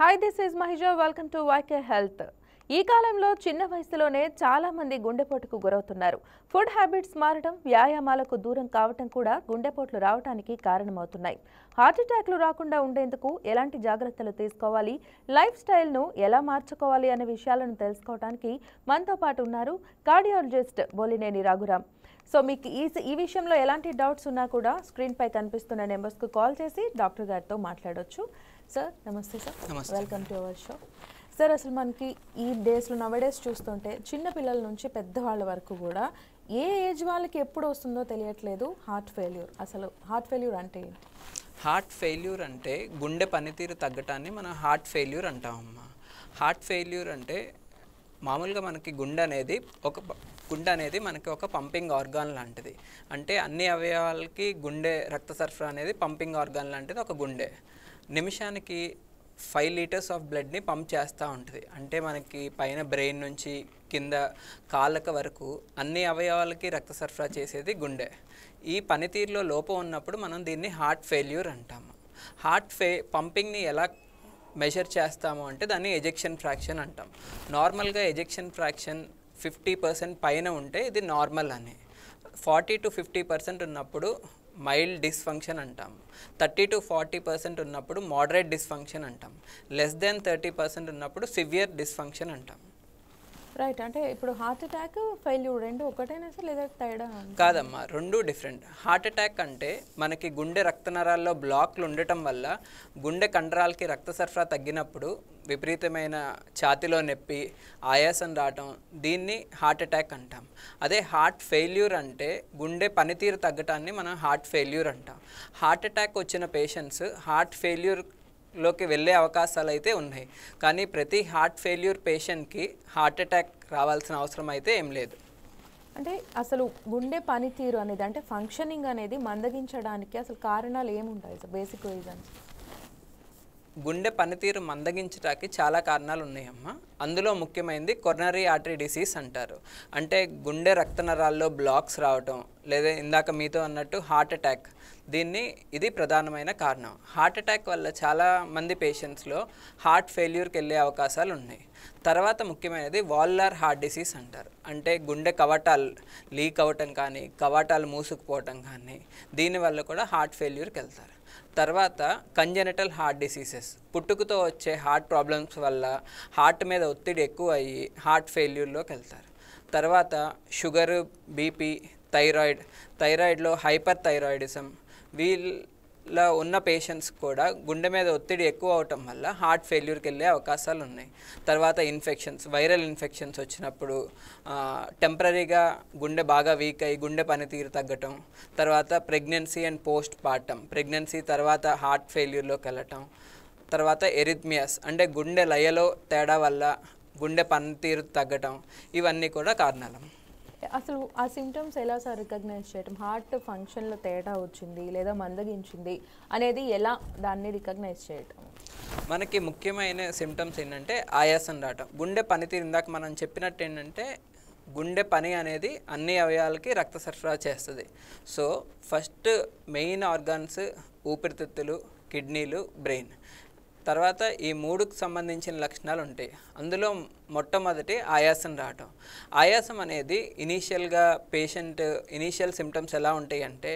Hi this is Mahija welcome to YK health. ఈ కాలంలో చిన్న వయసులోనే చాలా మంది గుండెపోటుకు గురవుతున్నారు. ఫుడ్ హ్యాబిట్స్ మారడం, వ్యాయామాలకు దూరం కావటం కూడా గుండెపోట్లు రావడానికి కారణమవుతున్నాయి. హార్ట్ అటాక్లు రాకుండా ఉండేందుకు ఎలాంటి జాగ్రత్తలు తీసుకోవాలి, లైఫ్ స్టైల్ను ఎలా మార్చుకోవాలి అనే విషయాలను తెలుసుకోవడానికి మనతో పాటు ఉన్నారు కార్డియాలజిస్ట్ బోలినేని రఘురామ్. సో మీకు ఈ విషయంలో ఎలాంటి డౌట్స్ ఉన్నా కూడా స్క్రీన్పై కనిపిస్తున్న నెంబర్స్కు కాల్ చేసి డాక్టర్ గారితో మాట్లాడవచ్చు. సార్ నమస్తే sir, welcome to our show. Sir అసలు మనకి ఈ డేస్లో నవడేస్ చూస్తుంటే చిన్న పిల్లల నుంచి పెద్దవాళ్ళ వరకు కూడా ఏ ఏజ్ వాళ్ళకి ఎప్పుడు వస్తుందో తెలియట్లేదు హార్ట్ ఫెయిల్యూర్. అసలు హార్ట్ ఫెయిల్యూర్ అంటే ఏంటి? హార్ట్ ఫెయిల్యూర్ అంటే గుండె పనితీరు తగ్గటాన్ని మనం హార్ట్ ఫెయిల్యూర్ అంటామమ్మా. హార్ట్ ఫెయిల్యూర్ అంటే మామూలుగా మనకి గుండె అనేది మనకి ఒక పంపింగ్ ఆర్గాన్ లాంటిది. అంటే అన్ని అవయవాలకి గుండె రక్త సరఫరా అనేది పంపింగ్ ఆర్గాన్ లాంటిది. ఒక గుండె నిమిషానికి 5 లీటర్స్ ఆఫ్ బ్లడ్ని పంప్ చేస్తూ ఉంటుంది. అంటే మనకి పైన బ్రెయిన్ నుంచి కింద కాళ్ళక వరకు అన్ని అవయవాలకి రక్త సరఫరా చేసేది గుండె. ఈ పనితీరులో లోపం ఉన్నప్పుడు మనం దీన్ని హార్ట్ ఫెయిల్యూర్ అంటాము. పంపింగ్ని ఎలా మెజర్ చేస్తాము అంటే దాన్ని ఎజెక్షన్ ఫ్రాక్షన్ అంటాం. నార్మల్గా ఎజెక్షన్ ఫ్రాక్షన్ 50% పైన ఉంటే ఇది నార్మల్ అని, 40 to 50% ఉన్నప్పుడు మైల్డ్ డిస్ఫంక్షన్ అంటాం, 30 to 40% ఉన్నప్పుడు మోడరేట్ డిస్ఫంక్షన్ అంటాం, లెస్ దెన్ 30% ఉన్నప్పుడు సివియర్ డిస్ఫంక్షన్ అంటాం. రైట్. అంటే ఇప్పుడు హార్ట్ అటాక్ ఫెయిల్యూర్ రెండు ఒకటేనా సార్, లేదా తేడా? కాదమ్మా, రెండు డిఫరెంట్. హార్ట్ అటాక్ అంటే మనకి గుండె రక్తనరాల్లో బ్లాక్లు ఉండటం వల్ల గుండె కండరాలకి రక్త సరఫరా తగ్గినప్పుడు విపరీతమైన ఛాతిలో నొప్పి, ఆయాసం రావటం, దీన్ని హార్ట్ అటాక్ అంటాం. అదే హార్ట్ ఫెయిల్యూర్ అంటే గుండె పనితీరు తగ్గటాన్ని మనం హార్ట్ ఫెయిల్యూర్ అంటాం. హార్ట్ అటాక్ వచ్చిన పేషెంట్స్ హార్ట్ ఫెయిల్యూర్లోకి వెళ్ళే అవకాశాలు అయితే ఉన్నాయి, కానీ ప్రతి హార్ట్ ఫెయిల్యూర్ పేషెంట్కి హార్ట్ అటాక్ రావాల్సిన అవసరం అయితే ఏం లేదు. అంటే అసలు గుండె పనితీరు అనేది, అంటే ఫంక్షనింగ్ అనేది మందగించడానికి అసలు కారణాలు ఏముంటాయి సార్, బేసిక్ రీజన్స్? గుండె పనితీరు మందగించడానికి చాలా కారణాలు ఉన్నాయమ్మా. అందులో ముఖ్యమైనది కొరోనరీ ఆర్టరీ డిసీజ్ అంటారు. అంటే గుండె రక్తనరాల్లో బ్లాక్స్ రావటం, లేదా ఇందాక మీతో అన్నట్టు హార్ట్ అటాక్, ఇది ప్రధానమైన కారణం. హార్ట్ అటాక్ వల్ల చాలా మంది పేషెంట్స్లో హార్ట్ ఫెయిల్యూర్కి వెళ్ళే అవకాశాలు ఉన్నాయి. తర్వాత ముఖ్యమైనది వాల్వులార్ హార్ట్ డిసీజ్ అంటారు. అంటే గుండె కవాటాలు లీక్ అవ్వటం కానీ, కవాటాలు మూసుకుపోవటం కానీ, దీనివల్ల కూడా హార్ట్ ఫెయిల్యూర్కి వెళ్తారు. తర్వాత కంజెనిటల్ హార్ట్ డిసీజెస్, పుట్టుకతో వచ్చే హార్ట్ ప్రాబ్లమ్స్ వల్ల హార్ట్ మీద ఒత్తిడి ఎక్కువ అయ్యి హార్ట్ ఫెయిల్యూర్లోకి వెళ్తారు. తర్వాత షుగరు, బీపీ, థైరాయిడ్లో హైపర్ థైరాయిడిజం, వీళ్ళ ఉన్న పేషెంట్స్ కూడా గుండె మీద ఒత్తిడి ఎక్కువ అవటం వల్ల హార్ట్ ఫెయిల్యూర్కి వెళ్ళే అవకాశాలు ఉన్నాయి. తర్వాత ఇన్ఫెక్షన్స్, వైరల్ ఇన్ఫెక్షన్స్ వచ్చినప్పుడు టెంపరీగా గుండె బాగా వీక్ అయ్యి గుండె పనితీరు తగ్గటం. తర్వాత pregnancy and post partum, pregnancy తర్వాత హార్ట్ ఫెయిల్యూర్లోకి వెళ్ళటం. తర్వాత ఎరిథ్మియాస్, అంటే గుండె లయలో తేడా వల్ల గుండె పనితీరు తగ్గటం, ఇవన్నీ కూడా కారణాలు. అసలు ఆ సిమ్టమ్స్ ఎలా సార్ రికగ్నైజ్ చేయటం? హార్ట్ ఫంక్షన్లో తేడా వచ్చింది లేదా మందగించింది అనేది ఎలా దాన్ని రికగ్నైజ్ చేయటం? మనకి ముఖ్యమైన సిమ్టమ్స్ ఏంటంటే ఆయాసం రావటం. గుండె పనితీరు ఇందాక మనం చెప్పినట్టు ఏంటంటే గుండె పని అనేది అన్ని అవయవాలకి రక్త సరఫరా చేస్తుంది. సో ఫస్ట్ మెయిన్ ఆర్గాన్స్ ఊపిరితిత్తులు, కిడ్నీలు, బ్రెయిన్. తర్వాత ఈ మూడుకు సంబంధించిన లక్షణాలు ఉంటాయి. అందులో మొట్టమొదటి ఆయాసం రావటం. ఆయాసం అనేది ఇనీషియల్ సిమ్టమ్స్ ఎలా ఉంటాయి అంటే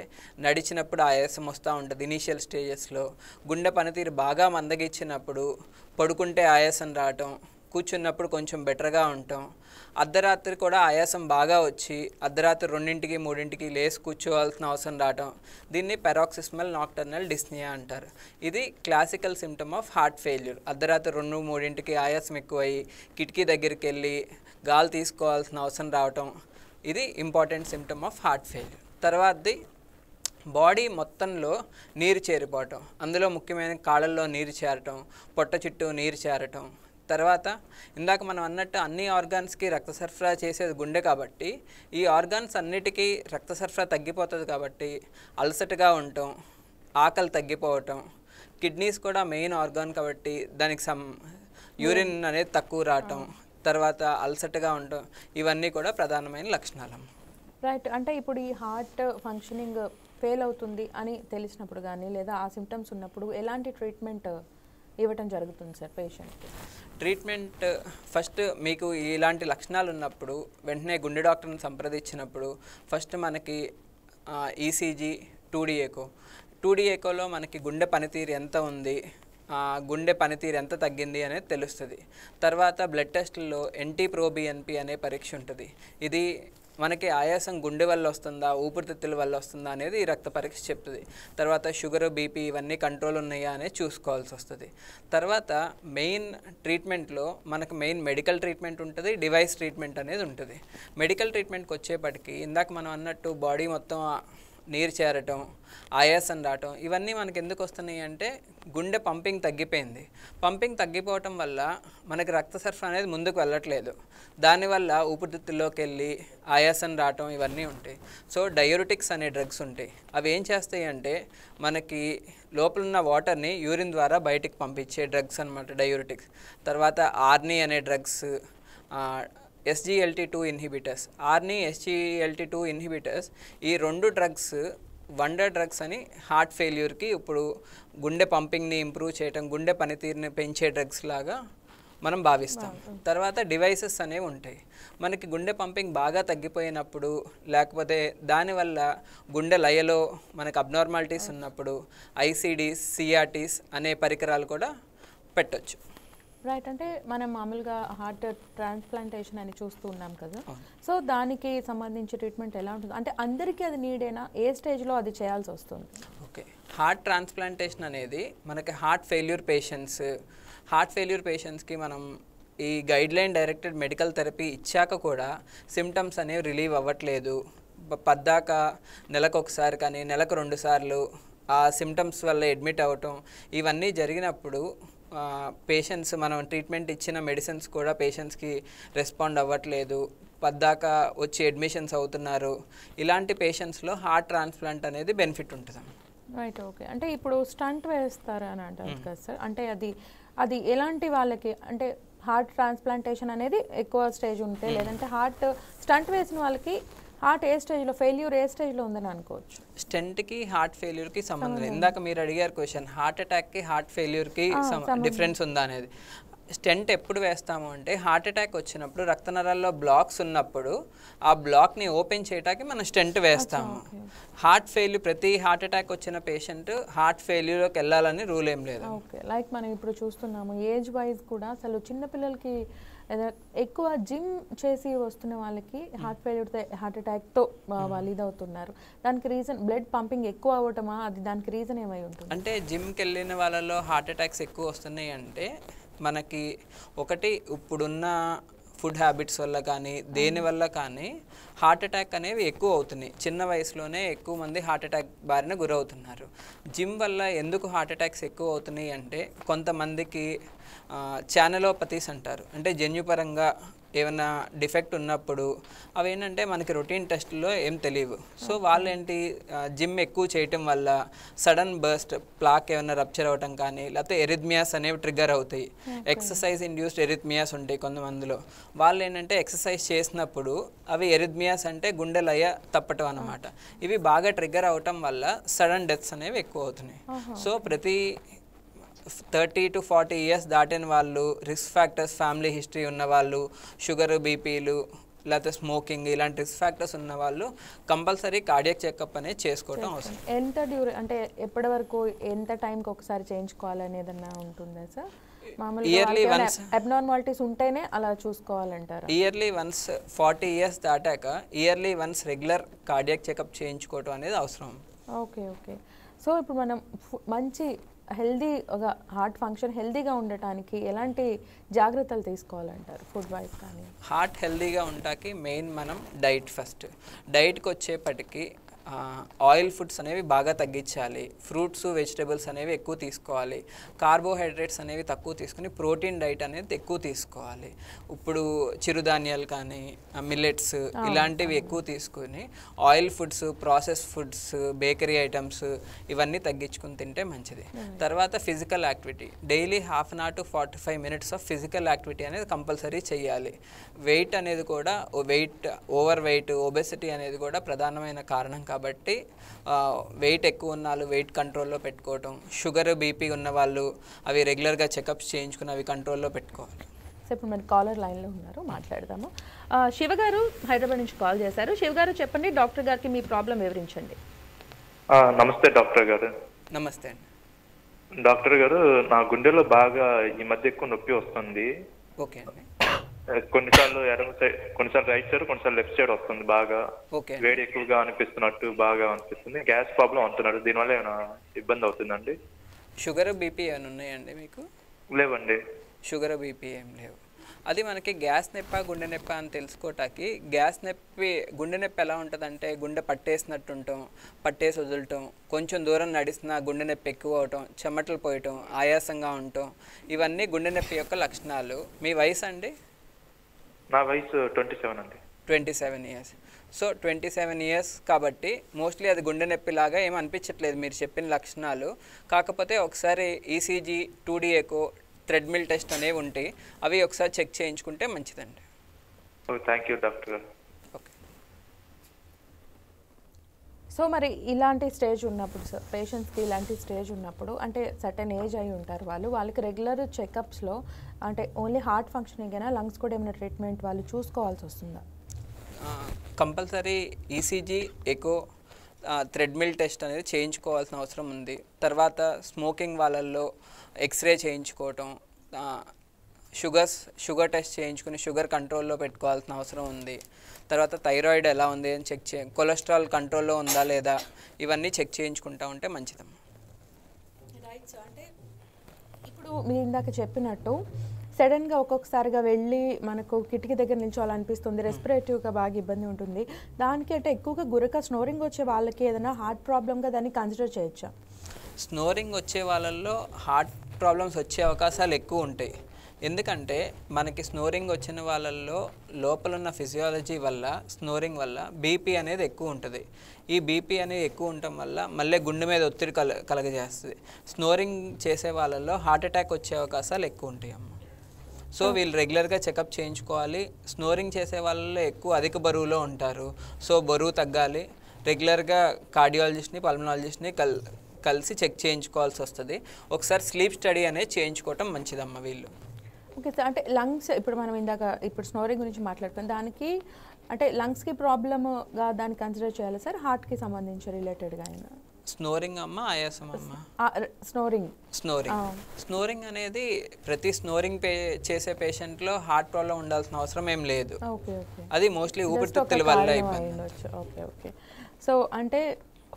నడిచినప్పుడు ఆయాసం వస్తూ ఉంటుంది. ఇనీషియల్ స్టేజెస్లో గుండె పనితీరు బాగా మందగించినప్పుడు పడుకుంటే ఆయాసం రావటం, కూర్చున్నప్పుడు కొంచెం బెటర్గా ఉంటాం. అర్ధరాత్రి కూడా ఆయాసం బాగా వచ్చి అర్ధరాత్రి 2, 3 లేసి కూర్చోవాల్సిన అవసరం రావటం, దీన్ని పెరాక్సిస్మల్ నాక్టర్నల్ డిస్నియా అంటారు. ఇది classical symptom of heart failure. అర్ధరాత్రి 2, 3 ఆయాసం ఎక్కువయ్యి కిటికీ దగ్గరికి వెళ్ళి గాలి తీసుకోవాల్సిన అవసరం రావటం, ఇది important symptom of heart failure. తర్వాతది బాడీ మొత్తంలో నీరు చేరిపోవటం. అందులో ముఖ్యమైన కాళ్ళల్లో నీరు చేరటం, పొట్ట చుట్టూ నీరు చేరటం. తర్వాత ఇందాక మనం అన్నట్టు అన్ని ఆర్గాన్స్కి రక్త సరఫరా చేసేది గుండె కాబట్టి ఈ ఆర్గాన్స్ అన్నిటికీ రక్త సరఫరా తగ్గిపోతుంది కాబట్టి అలసటగా ఉండటం, ఆకలి తగ్గిపోవటం. కిడ్నీస్ కూడా మెయిన్ ఆర్గాన్ కాబట్టి దానికి యూరిన్ అనేది తక్కువ రావటం, తర్వాత అలసటగా ఉండటం, ఇవన్నీ కూడా ప్రధానమైన లక్షణాలు. రైట్. అంటే ఇప్పుడు ఈ హార్ట్ ఫంక్షనింగ్ ఫెయిల్ అవుతుంది అని తెలిసినప్పుడు కానీ లేదా ఆ సిమ్టమ్స్ ఉన్నప్పుడు ఎలాంటి ట్రీట్మెంట్ ఇవ్వటం జరుగుతుంది సార్ పేషెంట్కి? ట్రీట్మెంట్ ఫస్ట్ మీకు ఇలాంటి లక్షణాలు ఉన్నప్పుడు వెంటనే గుండె డాక్టర్ని సంప్రదించినప్పుడు ఫస్ట్ మనకి ఈసీజీ 2D ఎకోలో మనకి గుండె పనితీరు ఎంత ఉంది, గుండె పనితీరు ఎంత తగ్గింది అనేది తెలుస్తుంది. తర్వాత బ్లడ్ టెస్ట్లో NT-proBNP అనే పరీక్ష ఉంటుంది. ఇది మనకి ఆయాసం గుండె వల్ల వస్తుందా ఊపిరితిత్తుల వల్ల వస్తుందా అనేది ఈ రక్త పరీక్ష చెప్తుంది. తర్వాత షుగర్ బీపీ ఇవన్నీ కంట్రోల్ ఉన్నాయా అనేది చూసుకోవాల్సి వస్తుంది. తర్వాత మెయిన్ ట్రీట్మెంట్లో మనకు మెయిన్ మెడికల్ ట్రీట్మెంట్ ఉంటుంది, డివైస్ ట్రీట్మెంట్ అనేది ఉంటుంది. మెడికల్ ట్రీట్మెంట్కి వచ్చేపటికి ఇందాక మనం అన్నట్టు బాడీ మొత్తం నీరు చేరటం, ఆయాసం రావటం ఇవన్నీ మనకి ఎందుకు వస్తున్నాయి అంటే గుండె పంపింగ్ తగ్గిపోయింది. పంపింగ్ తగ్గిపోవటం వల్ల మనకి రక్త సరఫరా అనేది ముందుకు వెళ్ళట్లేదు. దానివల్ల ఊపిరితిత్తుల్లోకి వెళ్ళి ఆయాసం రావటం ఇవన్నీ ఉంటాయి. సో డయూరిటిక్స్ అనే డ్రగ్స్ ఉంటాయి. అవి ఏం చేస్తాయి అంటే మనకి లోపల ఉన్న వాటర్ని యూరిన్ ద్వారా బయటికి పంపించే డ్రగ్స్ అనమాట డయూరిటిక్స్. తర్వాత ఆర్నీ అనే drugs, SGLT2 inhibitors. ఆర్నీ SGLT2 inhibitors ఈ 2 డ్రగ్స్ వండర్ డ్రగ్స్ అని హార్ట్ ఫెయిల్యూర్కి ఇప్పుడు గుండె పంపింగ్ని ఇంప్రూవ్ చేయటం, గుండె పనితీరుని పెంచే డ్రగ్స్ లాగా మనం భావిస్తాం. తర్వాత డివైసెస్ అనేవి ఉంటాయి. మనకి గుండె పంపింగ్ బాగా తగ్గిపోయినప్పుడు లేకపోతే దానివల్ల గుండె లయలో మనకు అబ్నార్మాలిటీస్ ఉన్నప్పుడు ICDs, CRTs అనే పరికరాలు కూడా పెట్టొచ్చు. రైట్. అంటే మనం మామూలుగా హార్ట్ ట్రాన్స్ప్లాంటేషన్ అని చూస్తూ ఉన్నాం కదా, సో దానికి సంబంధించి ట్రీట్మెంట్ ఎలా ఉంటుంది? అంటే అందరికీ అది నీడేనా? ఏ స్టేజ్లో అది చేయాల్సి వస్తుంది? ఓకే, హార్ట్ ట్రాన్స్ప్లాంటేషన్ అనేది మనకి హార్ట్ ఫెయిల్యూర్ పేషెంట్స్కి మనం ఈ గైడ్లైన్ డైరెక్టెడ్ మెడికల్ థెరపీ ఇచ్చాక కూడా సిమ్టమ్స్ అనేవి రిలీవ్ అవ్వట్లేదు. పద్దాక నెలకు ఒకసారి కానీ నెలకు 2 సార్లు ఆ సిమ్టమ్స్ వల్ల అడ్మిట్ అవ్వటం ఇవన్నీ జరిగినప్పుడు పేషెంట్స్ మనం ట్రీట్మెంట్ ఇచ్చిన మెడిసిన్స్ కూడా పేషెంట్స్కి రెస్పాండ్ అవ్వట్లేదు, పద్దాక వచ్చి అడ్మిషన్స్ అవుతున్నారు. ఇలాంటి పేషెంట్స్లో హార్ట్ ట్రాన్స్ప్లాంట్ అనేది బెనిఫిట్ ఉంటుంది. రైట్. ఓకే. అంటే ఇప్పుడు స్టంట్ వేస్తారు అని అంటారు కదా సార్, అంటే అది ఎలాంటి వాళ్ళకి? అంటే హార్ట్ ట్రాన్స్ప్లాంటేషన్ అనేది ఎక్కువ స్టేజ్ ఉంటే, లేదంటే హార్ట్ స్టంట్ వేసిన వాళ్ళకి హార్ట్ ఏ స్టేజ్లో, ఫెయిల్యూర్ ఏ స్టేజ్లో ఉందని అనుకోవచ్చు? స్టెంట్కి హార్ట్ ఫెయిల్యూర్కి సంబంధం లేదు. ఇందాక మీరు అడిగారు క్వశ్చన్, హార్ట్ అటాక్కి హార్ట్ ఫెయిల్యూర్కి డిఫరెన్స్ ఉందా అనేది. స్టెంట్ ఎప్పుడు వేస్తాము అంటే హార్ట్ అటాక్ వచ్చినప్పుడు రక్తనరాల్లో బ్లాక్స్ ఉన్నప్పుడు ఆ బ్లాక్ని ఓపెన్ చేయడానికి మనం స్టెంట్ వేస్తాము. హార్ట్ ఫెయిల్యూర్, ప్రతి హార్ట్ అటాక్ వచ్చిన పేషెంట్ హార్ట్ ఫెయిల్యూర్లోకి వెళ్ళాలని రూల్ ఏం లేదు. ఓకే. లైక్ మనం ఇప్పుడు చూస్తున్నాము ఏజ్ వైజ్ కూడా అసలు చిన్నపిల్లలకి ఎక్కువ జిమ్ చేసి వస్తున్న వాళ్ళకి హార్ట్ అటాక్తో వాళ్ళు ఇదవుతున్నారు. దానికి రీజన్ బ్లడ్ పంపింగ్ ఎక్కువ అవ్వటమా? అది దానికి రీజన్ ఏమై ఉంటుంది? అంటే జిమ్కి వెళ్ళిన వాళ్ళలో హార్ట్ అటాక్స్ ఎక్కువ వస్తున్నాయి అంటే మనకి ఒకటి ఇప్పుడున్న ఫుడ్ హ్యాబిట్స్ వల్ల కానీ దేనివల్ల కానీ హార్ట్ అటాక్ అనేవి ఎక్కువ అవుతున్నాయి. చిన్న వయసులోనే ఎక్కువ మంది హార్ట్ అటాక్ బారిన గురవుతున్నారు. జిమ్ వల్ల ఎందుకు హార్ట్ అటాక్స్ ఎక్కువ అవుతున్నాయి అంటే కొంతమందికి ఛానలోపతీస్ అంటారు, అంటే జన్యుపరంగా ఏమైనా డిఫెక్ట్ ఉన్నప్పుడు అవి ఏంటంటే మనకి రొటీన్ టెస్ట్లో ఏం తెలియవు. సో వాళ్ళు ఏంటి జిమ్ ఎక్కువ చేయటం వల్ల సడన్ బర్స్ట్ ప్లాక్ ఏమైనా రప్చర్ అవ్వటం కానీ లేకపోతే ఎరిథ్మియాస్ అనేవి ట్రిగ్గర్ అవుతాయి. ఎక్సర్సైజ్ ఇండ్యూస్డ్ ఎరిథ్మియాస్ ఉంటాయి కొంతమందిలో. వాళ్ళు ఏంటంటే ఎక్సర్సైజ్ చేసినప్పుడు అవి ఎరిథ్మియాస్ అంటే గుండె లయ తప్పటం అన్నమాట. ఇవి బాగా ట్రిగ్గర్ అవటం వల్ల సడన్ డెత్స్ అనేవి ఎక్కువ అవుతున్నాయి. సో ప్రతి 30 to 40 ఇయర్స్ దాటిన వాళ్ళు, రిస్క్ ఫ్యాక్టర్స్, ఫ్యామిలీ హిస్టరీ ఉన్న వాళ్ళు, షుగర్ బీపీలు లేకపోతే స్మోకింగ్ ఇలాంటి రిస్క్ ఫ్యాక్టర్స్ ఉన్న వాళ్ళు కంపల్సరీ కార్డియాక్ చెకప్ అనేది చేసుకోవడం అవసరం. ఎంత అంటే ఎప్పటి వరకు, ఎంత టైంకి ఒకసారి చేయించుకోవాలని ఏదన్నా ఉంటుందా సార్? ఇయర్లీ వన్స్ అబ్నార్మాలిటీస్ ఉంటేనే అలా చూసుకోవాలంటారు. ఇయర్లీ వన్స్ 40 ఇయర్స్ దాటాక yearly once regular cardiac checkup చేయించుకోవడం అనేది అవసరం. ఓకే. సో ఇప్పుడు మనం మంచి హెల్దీ ఒక హార్ట్ ఫంక్షన్ హెల్దీగా ఉండటానికి ఎలాంటి జాగ్రత్తలు తీసుకోవాలంటారు ఫుడ్ వైజ్ కానీ? హార్ట్ హెల్దీగా ఉండటానికి మెయిన్ మనం ఫస్ట్ డైట్కి వచ్చేపటికి ఆయిల్ ఫుడ్స్ అనేవి బాగా తగ్గించాలి. ఫ్రూట్స్, వెజిటబుల్స్ అనేవి ఎక్కువ తీసుకోవాలి. కార్బోహైడ్రేట్స్ అనేవి తక్కువ తీసుకుని ప్రోటీన్ డైట్ అనేది ఎక్కువ తీసుకోవాలి. ఇప్పుడు చిరుధాన్యాలు కానీ మిల్లెట్స్ ఇలాంటివి ఎక్కువ తీసుకుని oil foods, process foods, bakery items ఇవన్నీ తగ్గించుకుని తింటే మంచిది. తర్వాత physical activity, daily 1/2 hour to 45 minutes of physical activity అనేది కంపల్సరీ చేయాలి. వెయిట్ అనేది కూడా ఓవర్ వెయిట్, ఒబెసిటీ అనేది కూడా ప్రధానమైన కారణం కాబట్టి వెయిట్ ఎక్కువ ఉన్న వాళ్ళు వెయిట్ కంట్రోల్లో పెట్టుకోవటం, షుగర్ బీపీ ఉన్న వాళ్ళు అవి రెగ్యులర్గా చెకప్స్ చేయించుకుని అవి కంట్రోల్లో పెట్టుకోవాలి. సో ఇప్పుడు మన కాలర్ లైన్లో ఉన్నారు, మాట్లాడదాము. శివ గారు హైదరాబాద్ నుంచి కాల్ చేశారు. శివ గారు చెప్పండి, డాక్టర్ గారికి మీ ప్రాబ్లం వివరించండి. నమస్తే డాక్టర్ గారు. నమస్తే అండి. డాక్టర్ గారు, నా గుండెలో బాగా ఈ మధ్య ఎక్కువ నొప్పి వస్తుంది. ఓకే అండి. కొన్నిసార్లు ఎడమ సైడ్, కొన్నిసార్లు రైట్ సైడ్, కొన్నిసార్లు లెఫ్ట్ సైడ్ వస్తుంది. బాగా ఓకే. వేడి ఎక్కువగా అనిపిస్తున్నట్టు బాగా అనిపిస్తుంది. గ్యాస్ ప్రాబ్లం అంటున్నాడు, దీనివల్ల ఏమైనా ఇబ్బంది అవుతుందండి? షుగర్ బీపీ ఏమైనా ఉన్నాయండి మీకు? లేవండి. షుగర్ బీపీ ఏం లేవు. అది మనకి గ్యాస్ నొప్ప గుండె నొప్ప అని తెలుసుకోవటానికి, గ్యాస్ నొప్పి గుండె నొప్పి ఎలా ఉంటుందంటే గుండె పట్టేసినట్టు ఉండటం, పట్టేసి వదలటం, కొంచెం దూరం నడిచినా గుండె నొప్పి ఎక్కువ అవటం, చెమటలు పోయటం, ఆయాసంగా ఉండటం, ఇవన్నీ గుండె నొప్పి యొక్క లక్షణాలు. మీ వయసు అండి? నా వయసు 27 అండి. 27 ఇయర్స్. సో 27 ఇయర్స్ కాబట్టి మోస్ట్లీ అది గుండె నొప్పిలాగా ఏమి అనిపించట్లేదు మీరు చెప్పిన లక్షణాలు. కాకపోతే ఒకసారి ECG, 2D echo, treadmill test అనేవి ఉంటాయి, అవి ఒకసారి చెక్ చేయించుకుంటే మంచిదండి. థ్యాంక్ యూ డాక్టర్ గారు. ఓకే. సో మరి ఇలాంటి స్టేజ్ ఉన్నప్పుడు సార్, పేషెంట్స్కి ఇలాంటి స్టేజ్ ఉన్నప్పుడు అంటే సర్టెన్ ఏజ్ అయి ఉంటారు వాళ్ళకి రెగ్యులర్ చెకప్స్లో అంటే ఓన్లీ హార్ట్ ఫంక్షనింగ్ అయినా, లంగ్స్ కూడా ఏమైనా ట్రీట్మెంట్ వాళ్ళు చూసుకోవాల్సి వస్తుందా? Compulsory ECG, echo, treadmill test అనేది చేయించుకోవాల్సిన అవసరం ఉంది. తర్వాత స్మోకింగ్ వాళ్ళల్లో ఎక్స్రే చేయించుకోవటం, షుగర్ టెస్ట్ చేయించుకుని షుగర్ కంట్రోల్లో పెట్టుకోవాల్సిన అవసరం ఉంది. తర్వాత థైరాయిడ్ ఎలా ఉంది అని చెక్ కొలెస్ట్రాల్ కంట్రోల్లో ఉందా లేదా, ఇవన్నీ చెక్ చేయించుకుంటా ఉంటే మంచిదమ్మా. Right sir. అంటే ఇప్పుడు మీరు ఇందాక చెప్పినట్టు సడన్గా ఒక్కొక్కసారిగా వెళ్ళి మనకు కిటికీ దగ్గర నిల్చోవాలనిపిస్తుంది, రెస్పిరేటివ్గా బాగా ఇబ్బంది ఉంటుంది, దానికి అంటే ఎక్కువగా గురక స్నోరింగ్ వచ్చే వాళ్ళకి ఏదైనా హార్ట్ ప్రాబ్లమ్గా దాన్ని కన్సిడర్ చేయొచ్చా? స్నోరింగ్ వచ్చే వాళ్ళల్లో హార్ట్ ప్రాబ్లమ్స్ వచ్చే అవకాశాలు ఎక్కువ ఉంటాయి. ఎందుకంటే మనకి స్నోరింగ్ వచ్చిన వాళ్ళల్లో లోపల ఉన్న ఫిజియాలజీ వల్ల, స్నోరింగ్ వల్ల బీపీ అనేది ఎక్కువ ఉంటుంది. ఈ బీపీ అనేది ఎక్కువ ఉండటం వల్ల మళ్ళీ గుండె మీద ఒత్తిడి కలగజేస్తుంది. స్నోరింగ్ చేసే వాళ్ళల్లో హార్ట్ అటాక్ వచ్చే అవకాశాలు ఎక్కువ ఉంటాయి అమ్మ. సో వీళ్ళు రెగ్యులర్గా చెకప్ చేయించుకోవాలి. స్నోరింగ్ చేసే వాళ్ళలో ఎక్కువ అధిక బరువులో ఉంటారు. సో బరువు తగ్గాలి. రెగ్యులర్గా కార్డియాలజిస్ట్ని, పల్మనాలజిస్ట్ని కలిసి చెక్ చేయించుకోవాల్సి వస్తుంది. ఒకసారి స్లీప్ స్టడీ అనేది చేయించుకోవటం మంచిదమ్మ వీళ్ళు. Okay sir. అంటే లంగ్స్ ఇప్పుడు మనం ఇప్పుడు స్నోరింగ్ గురించి మాట్లాడుతాం, దానికి అంటే లంగ్స్కి ప్రాబ్లమ్గా దాన్ని కన్సిడర్ చేయాలి సార్, హార్ట్కి సంబంధించి రిలేటెడ్గా అయినా? స్నోరింగ్ అమ్మ, ఆయాసం అమ్మ? స్నోరింగ్ అనేది ప్రతి స్నోరింగ్ చేసే పేషెంట్లో హార్ట్ ప్రాబ్లం ఉండాల్సిన అవసరం ఏం లేదు. అది మోస్ట్లీ ఊపిరితిత్తుల వల్ల ఇబ్బంది. ఓకే. సో అంటే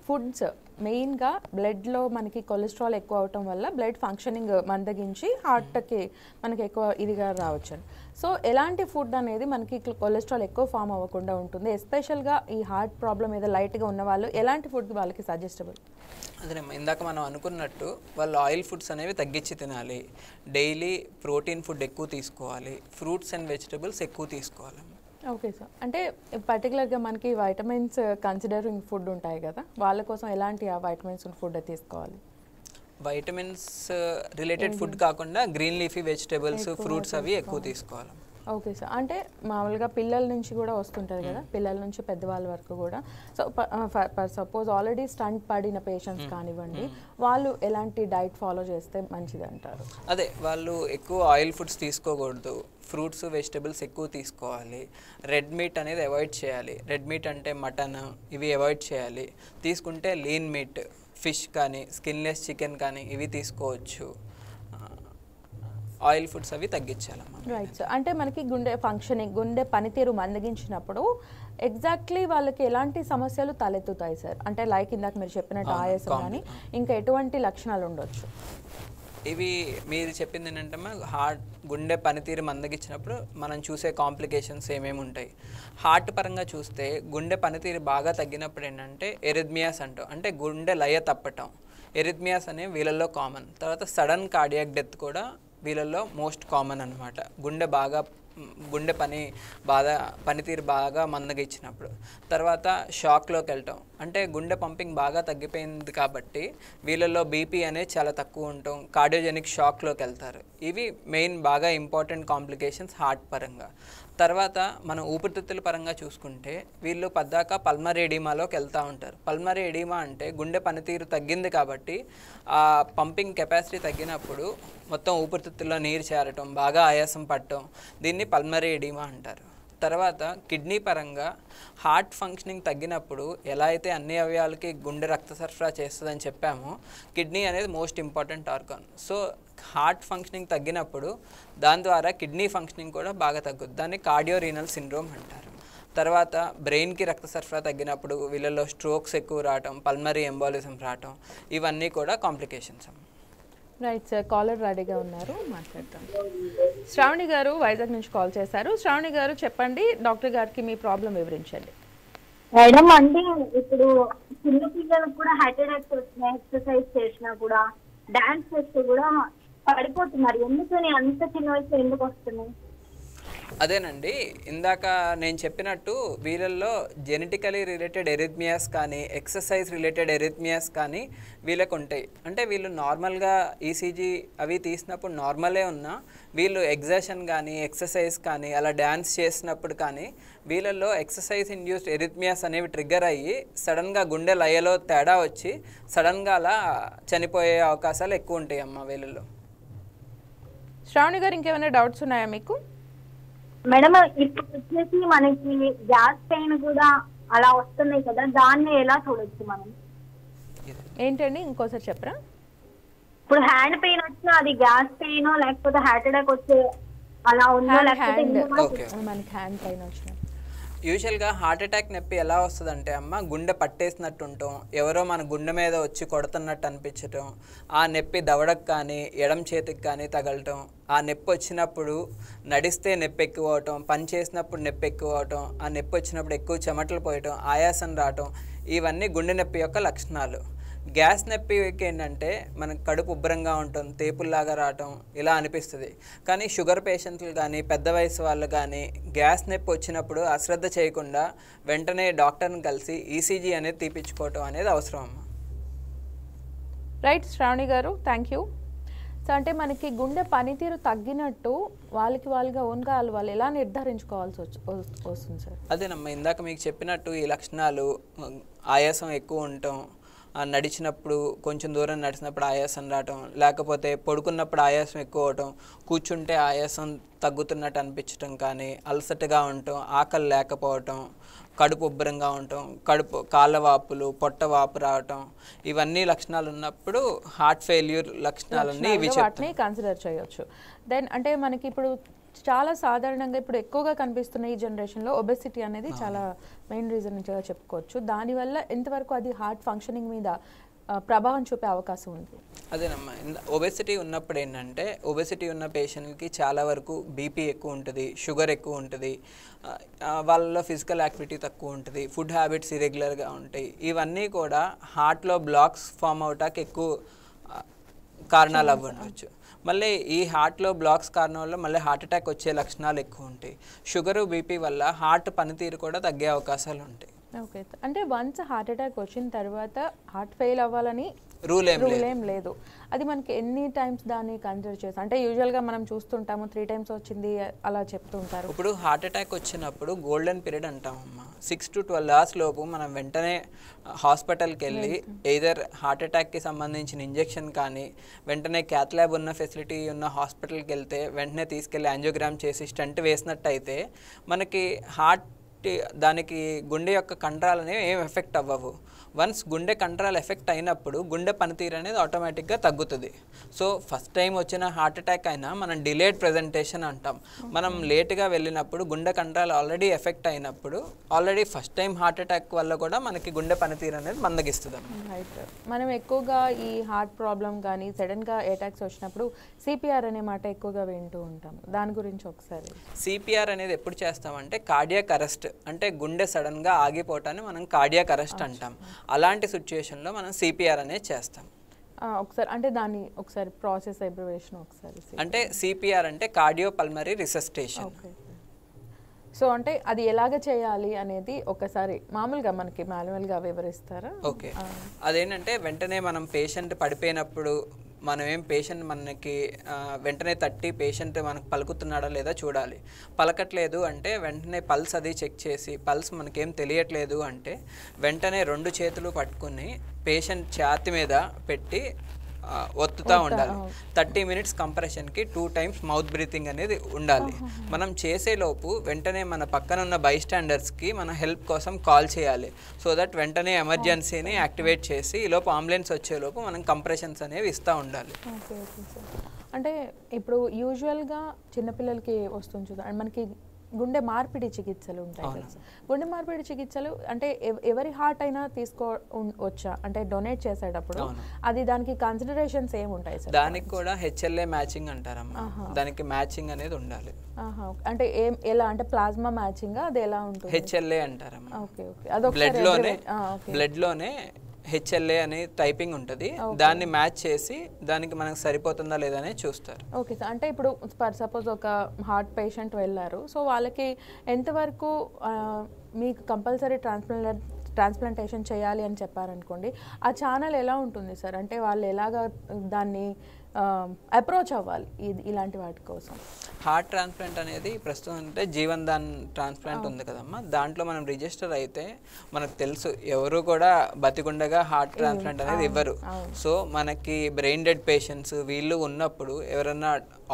ఫుడ్స్ మెయిన్గా బ్లడ్లో మనకి కొలెస్ట్రాల్ ఎక్కువ అవటం వల్ల బ్లడ్ ఫంక్షనింగ్ మందగించి హార్ట్కి మనకి ఎక్కువ ఇదిగా రావచ్చు. సో ఎలాంటి ఫుడ్ అనేది మనకి కొలెస్ట్రాల్ ఎక్కువ ఫామ్ అవ్వకుండా ఉంటుంది? ఎస్పెషల్గా ఈ హార్ట్ ప్రాబ్లం ఏదో లైట్గా ఉన్న వాళ్ళు ఎలాంటి ఫుడ్ వాళ్ళకి సజెస్టబుల్? అదేనమ్మా, ఇందాక మనం అనుకున్నట్టు వాళ్ళు ఆయిల్ ఫుడ్స్ అనేవి తగ్గించి తినాలి. డైలీ ప్రోటీన్ ఫుడ్ ఎక్కువ తీసుకోవాలి. ఫ్రూట్స్ అండ్ వెజిటబుల్స్ ఎక్కువ తీసుకోవాలి. Okay sir. అంటే పర్టికులర్గా మనకి వైటమిన్స్ కన్సిడరింగ్ ఫుడ్ ఉంటాయి కదా, వాళ్ళ కోసం ఎలాంటి వైటమిన్స్ ఫుడ్ తీసుకోవాలి? వైటమిన్స్ రిలేటెడ్ ఫుడ్ కాకుండా గ్రీన్ లీఫీ వెజిటబుల్స్, ఫ్రూట్స్ అవి ఎక్కువ తీసుకోవాలి. Okay sir. అంటే మామూలుగా పిల్లల నుంచి కూడా వస్తుంటుంది కదా, పిల్లల నుంచి పెద్దవాళ్ళ వరకు కూడా. సో సపోజ్ ఆల్రెడీ స్టంట్ పడిన పేషెంట్స్ కానివ్వండి, వాళ్ళు ఎలాంటి డైట్ ఫాలో చేస్తే మంచిది అంటారు? అదే, వాళ్ళు ఎక్కువ ఆయిల్ ఫుడ్స్ తీసుకోకూడదు. ఫ్రూట్స్, వెజిటబుల్స్ ఎక్కువ తీసుకోవాలి. రెడ్ మీట్ అనేది అవాయిడ్ చేయాలి. రెడ్ మీట్ అంటే మటన్, ఇవి అవాయిడ్ చేయాలి. తీసుకుంటే లీన్ మీట్, ఫిష్ కానీ, స్కిన్లెస్ చికెన్ కానీ ఇవి తీసుకోవచ్చు. ఆయిల్ ఫుడ్స్ అవి తగ్గించాలమ్మా. Right sir. అంటే మనకి గుండె ఫంక్షనింగ్, గుండె పనితీరు మందగించినప్పుడు ఎగ్జాక్ట్లీ వాళ్ళకి ఎలాంటి సమస్యలు తలెత్తుతాయి సార్? అంటే లైక్ ఇందాక మీరు చెప్పినట్టు ఆయాసం కానీ ఇంకా ఎటువంటి లక్షణాలు ఉండొచ్చు? ఇవి మీరు చెప్పింది ఏంటంటే గుండె పనితీరు మందగించినప్పుడు మనం చూసే కాంప్లికేషన్స్ ఏమేమి ఉంటాయి. హార్ట్ పరంగా చూస్తే గుండె పనితీరు బాగా తగ్గినప్పుడు ఏంటంటే ఎరిథ్మియాస్ అంటాం, అంటే గుండె లయ తప్పటం. ఎరిథ్మియాస్ అనేవి వీళ్ళల్లో కామన్. తర్వాత సడన్ కార్డియాక్ డెత్ కూడా వీళ్ళల్లో మోస్ట్ కామన్ అనమాట. గుండె పనితీరు బాగా మందగించినప్పుడు. తర్వాత షాక్లోకి వెళ్ళటం, అంటే గుండె పంపింగ్ బాగా తగ్గిపోయింది కాబట్టి వీళ్ళల్లో బీపీ అనేది చాలా తక్కువ ఉండటం, కార్డియోజెనిక్ షాక్లోకి వెళ్తారు. ఇవి మెయిన్ బాగా ఇంపార్టెంట్ కాంప్లికేషన్స్ హార్ట్ పరంగా. తర్వాత మనం ఊపిరితిత్తుల పరంగా చూసుకుంటే వీళ్ళు పద్దాక పల్మరీ ఎడిమాలోకి వెళ్తూ ఉంటారు. పల్మరీ ఎడిమా అంటే గుండె పనితీరు తగ్గింది కాబట్టి ఆ పంపింగ్ కెపాసిటీ తగ్గినప్పుడు మొత్తం ఊపిరితిత్తుల్లో నీరు చేరటం, బాగా ఆయాసం పడటం, దీన్ని పల్మరీ ఎడిమా అంటారు. తర్వాత కిడ్నీ పరంగా హార్ట్ ఫంక్షనింగ్ తగ్గినప్పుడు ఎలా అయితే అన్ని అవయవాలకి గుండె రక్త సరఫరా చేస్తుందని చెప్పామో, కిడ్నీ అనేది most important organ. So heart functioning తగ్గినప్పుడు దాని ద్వారా కిడ్నీ ఫంక్షనింగ్ కూడా బాగా తగ్గుద్ది. దాన్ని కార్డియోరీనల్ సిండ్రోమ్ అంటారు. తర్వాత బ్రెయిన్కి రక్త సరఫరా తగ్గినప్పుడు వీళ్ళలో స్ట్రోక్స్ ఎక్కువ రావటం, పల్మరీ ఎంబాలిజం రావటం, ఇవన్నీ కూడా కాంప్లికేషన్స్. రైట్ సార్, కాలర్ రెడీగా ఉన్నారు, మాట్లాడతాం. శ్రావణి గారు వైజాగ్ నుంచి కాల్ చేశారు. శ్రావణి గారు చెప్పండి, డాక్టర్ గారికి మీ ప్రాబ్లం వివరించండి. మేడం అంటే ఇప్పుడు చిన్న పిల్లలకు కూడా హార్ట్ అటాక్స్ వచ్చినాయి, ఎక్సర్సైజ్ చేసినా కూడా, డాన్స్ చేస్తే కూడా పడిపోతున్నారు. ఎందుకని అంత చిన్న వయసులో ఎందుకు వస్తున్నాయి? అదేనండి, ఇందాక నేను చెప్పినట్టు వీళ్ళల్లో జెనెటికలీ రిలేటెడ్ ఎరిథ్మియాస్ కానీ ఎక్సర్సైజ్ రిలేటెడ్ ఎరిథ్మియాస్ కానీ వీళ్ళకు ఉంటాయి. అంటే వీళ్ళు నార్మల్గా ఈసీజీ అవి తీసినప్పుడు నార్మలే ఉన్నా వీళ్ళు ఎగ్జర్షన్ కానీ ఎక్సర్సైజ్ కానీ అలా డ్యాన్స్ చేసినప్పుడు కానీ వీళ్ళల్లో ఎక్సర్సైజ్ ఇండ్యూస్డ్ ఎరిథ్మియాస్ అనేవి ట్రిగ్గర్ అయ్యి సడన్గా గుండె లయలో తేడా వచ్చి సడన్గా అలా చనిపోయే అవకాశాలు ఎక్కువ ఉంటాయి అమ్మ వీళ్ళల్లో. శ్రావణి గారు ఇంకేమైనా డౌట్స్ ఉన్నాయా మీకు? మేడం ఇప్పుడు వచ్చేసి మనకి గ్యాస్ పెయిన్ కూడా అలా వస్తున్నాయి కదా, దాన్ని ఎలా చూడొచ్చు మనం? ఏంటండి ఇంకోసారి చెప్పరా? ఇప్పుడు హ్యాండ్ పెయిన్ వచ్చినా అది గ్యాస్ పెయిన్ లేకపోతే హార్ట్ అటాక్ వచ్చే అలా ఉందో లేకపోతే మనకి హ్యాండ్ పెయిన్ వచ్చిన యూజువల్గా హార్ట్ అటాక్ నొప్పి ఎలా వస్తుందంటే అమ్మ, గుండె పట్టేసినట్టు ఉంటాం, ఎవరో మన గుండె మీద వచ్చి కొడుతున్నట్టు అనిపించటం, ఆ నొప్పి దవడకు కానీ ఎడం చేతికి కానీ తగలటం, ఆ నొప్పి వచ్చినప్పుడు నడిస్తే నొప్పి ఎక్కువ అవటం, పని చేసినప్పుడు నొప్పి ఎక్కువ అవటం, ఆ నొప్పి వచ్చినప్పుడు ఎక్కువ చెమటలు పోయటం, ఆయాసం రావటం, ఇవన్నీ గుండె నొప్పి యొక్క లక్షణాలు. గ్యాస్ నొప్పికి ఏంటంటే మనకు కడుపు ఉబ్బరంగా ఉంటుంది, తేపుల్లాగా రావటం ఇలా అనిపిస్తుంది. కానీ షుగర్ పేషెంట్లు కానీ పెద్ద వయసు వాళ్ళు కానీ గ్యాస్ నొప్పి వచ్చినప్పుడు అశ్రద్ధ చేయకుండా వెంటనే డాక్టర్ని కలిసి ఈసీజీ అనేది తీపించుకోవటం అనేది అవసరం అమ్మ. రైట్ శ్రావణి గారు, థ్యాంక్ యూ. సో అంటే మనకి గుండె పనితీరు తగ్గినట్టు వాళ్ళుగా ఓన్గా వాళ్ళు ఎలా నిర్ధారించుకోవాల్సి వస్తుంది సార్? అదేనమ్మా, ఇందాక మీకు చెప్పినట్టు ఈ లక్షణాలు, ఆయాసం ఎక్కువ ఉండటం, నడిచినప్పుడు కొంచెం దూరం నడిచినప్పుడు ఆయాసం రావటం, లేకపోతే పడుకున్నప్పుడు ఆయాసం ఎక్కువ అవటం, కూర్చుంటే ఆయాసం తగ్గుతున్నట్టు అనిపించటం కానీ, అలసటగా ఉండటం, ఆకలి లేకపోవటం, కడుపు ఉబ్బరంగా ఉండటం, కాళ్ళ వాపులు, పొట్ట వాపు రావటం, ఇవన్నీ లక్షణాలు ఉన్నప్పుడు హార్ట్ ఫెయిల్యూర్ లక్షణాలన్నీ ఇవి వాటిని కన్సిడర్ చేయొచ్చు. దెన్ అంటే మనకి ఇప్పుడు చాలా సాధారణంగా ఇప్పుడు ఎక్కువగా కనిపిస్తున్న ఈ జనరేషన్లో ఒబెసిటీ అనేది చాలా మెయిన్ రీజన్ నుంచిగా చెప్పుకోవచ్చు. దానివల్ల ఎంతవరకు అది హార్ట్ ఫంక్షనింగ్ మీద ప్రభావం చూపే అవకాశం ఉంది? అదేనమ్మా, ఒబెసిటీ ఉన్నప్పుడు ఏంటంటే ఒబెసిటీ ఉన్న పేషెంట్కి చాలా వరకు బీపీ ఎక్కువ ఉంటుంది, షుగర్ ఎక్కువ ఉంటుంది, వాళ్ళలో ఫిజికల్ యాక్టివిటీ తక్కువ ఉంటుంది, ఫుడ్ హ్యాబిట్స్ ఇరెగ్యులర్గా ఉంటాయి. ఇవన్నీ కూడా హార్ట్లో బ్లాక్స్ ఫామ్ అవటానికి ఎక్కువ కారణాలు అవ్వచ్చు. మళ్ళీ ఈ హార్ట్లో బ్లాక్స్ కారణం వల్ల మళ్ళీ హార్ట్ అటాక్ వచ్చే లక్షణాలు ఎక్కువ ఉంటాయి. షుగరు బీపీ వల్ల హార్ట్ పనితీరు కూడా తగ్గే అవకాశాలు ఉంటాయి. ఓకే, అంటే వన్స్ హార్ట్ అటాక్ వచ్చిన తర్వాత హార్ట్ ఫెయిల్ అవ్వాలని రూల్ ఏం లేదు. అది మనకి ఎన్ని టైమ్స్ దాన్ని కన్సిడర్ చేస్తాం? అంటే యూజువల్గా మనం చూస్తుంటాము 3 times వచ్చింది అలా చెప్తుంటారు. ఇప్పుడు హార్ట్ అటాక్ వచ్చినప్పుడు గోల్డెన్ పీరియడ్ అంటామమ్మా. 6 to 12 hours లోపు మనం వెంటనే హాస్పిటల్కి వెళ్ళి ఎయిదర్ హార్ట్ అటాక్కి సంబంధించిన ఇంజెక్షన్ కానీ, వెంటనే క్యాత్ ల్యాబ్ ఉన్న ఫెసిలిటీ ఉన్న హాస్పిటల్కి వెళ్తే వెంటనే తీసుకెళ్ళి యాంజియోగ్రామ్ చేసి స్టంట్ వేసినట్టయితే మనకి దానికి గుండె యొక్క కండరాలు అనేవి ఏం ఎఫెక్ట్ అవ్వవు. వన్స్ గుండె కండరాలు ఎఫెక్ట్ అయినప్పుడు గుండె పనితీరు అనేది ఆటోమేటిక్గా తగ్గుతుంది. సో ఫస్ట్ టైం వచ్చిన హార్ట్ అటాక్ అయినా మనం డిలేడ్ ప్రెజెంటేషన్ అంటాం. మనం లేట్గా వెళ్ళినప్పుడు గుండె కండరాలు ఆల్రెడీ ఎఫెక్ట్ అయినప్పుడు already first time heart attack వల్ల కూడా మనకి గుండె పనితీరు అనేది మందగిస్తుంది. మనం ఎక్కువగా ఈ హార్ట్ ప్రాబ్లం కానీ సడన్గా అటాక్స్ వచ్చినప్పుడు సిపిఆర్ అనే మాట ఎక్కువగా వింటూ ఉంటాం. దాని గురించి ఒకసారి. సిపిఆర్ అనేది ఎప్పుడు చేస్తామంటే కార్డియాక్ అరెస్ట్, అంటే గుండె సడన్గా ఆగిపోవటాన్ని మనం కార్డియాక్ అరెస్ట్ అంటాం. అలాంటి సిచ్యుయేషన్లో మనం సిపిఆర్ అనేది చేస్తాం. ఒకసారి అంటే దాన్ని ఒకసారి ప్రాసెస్ అబ్రివేషన్ ఒకసారి. అంటే సిపిఆర్ అంటే కార్డియో పల్మరీ రిసస్టేషన్. సో అంటే అది ఎలాగ చేయాలి అనేది ఒకసారి మామూలుగా మనకి మాన్యువల్గా వివరిస్తారా? ఓకే, అదేంటంటే వెంటనే మనం పేషెంట్ పడిపోయినప్పుడు మనమేం పేషెంట్ మనకి వెంటనే తట్టి పేషెంట్ మనకు పలుకుతున్నాడా లేదా చూడాలి. పలకట్లేదు అంటే వెంటనే పల్స్ అది చెక్ చేసి పల్స్ మనకేం తెలియట్లేదు అంటే వెంటనే 2 చేతులు పట్టుకుని పేషెంట్ ఛాతీ మీద పెట్టి ఒత్తుతూ ఉండాలి. 30 minutes కంప్రెషన్కి 2 times మౌత్ బ్రీతింగ్ అనేది ఉండాలి. మనం చేసేలోపు వెంటనే మన పక్కన ఉన్న బైస్టాండర్స్కి మన హెల్ప్ కోసం కాల్ చేయాలి. సో దట్ వెంటనే ఎమర్జెన్సీని యాక్టివేట్ చేసి ఈలోపు అంబులెన్స్ వచ్చేలోపు మనం కంప్రెషన్స్ అనేవి ఇస్తూ ఉండాలి. అంటే ఇప్పుడు యూజువల్గా చిన్నపిల్లలకి వస్తుంది చూద్దాం, మనకి గుండె మార్పిడి చికిత్సలు ఉంటాయి కదా. గుండె మార్పిడి చికిత్సలు అంటే ఎవరి హార్ట్ అయినా తీసుకోవచ్చా? అంటే డొనేట్ చేసేటప్పుడు అది దానికి కన్సిడరేషన్స్ ఏముంటాయి సార్? దానికి కూడా HLA మ్యాచింగ్ అంటారమ్మా. దానికి మ్యాచింగ్ అనేది ఉండాలి. అంటే ఎలా అంటే ప్లాస్మా మ్యాచింగ్ అది ఎలా ఉంటుంది? HLA అంటారమ్మా. Okay okay. అదొక బ్లడ్లోనే HLA అనే టైపింగ్ ఉంటుంది. దాన్ని మ్యాచ్ చేసి దానికి మనకు సరిపోతుందా లేదా అనేది చూస్తారు. Okay sir. అంటే ఇప్పుడు సపోజ్ ఒక హార్ట్ పేషెంట్ వెళ్ళారు, సో వాళ్ళకి ఎంతవరకు మీకు కంపల్సరీ ట్రాన్స్ప్లాంటేషన్ చేయాలి అని చెప్పారనుకోండి, ఆ ఛానల్ ఎలా ఉంటుంది సార్? అంటే వాళ్ళు ఎలాగా దాన్ని అప్రోచ్ అవ్వాలి ఇలాంటి వాటి కోసం? హార్ట్ ట్రాన్స్ప్లాంట్ అనేది ప్రస్తుతం అంటే జీవన్ దాన్ ట్రాన్స్ప్లాంట్ ఉంది కదమ్మా, దాంట్లో మనం రిజిస్టర్ అయితే మనకు తెలుసు ఎవరు కూడా బతికుండగా హార్ట్ ట్రాన్స్ప్లాంట్ అనేది ఇవ్వరు. సో మనకి బ్రెయిన్ డెడ్ పేషెంట్స్ వీళ్ళు ఉన్నప్పుడు ఎవరన్నా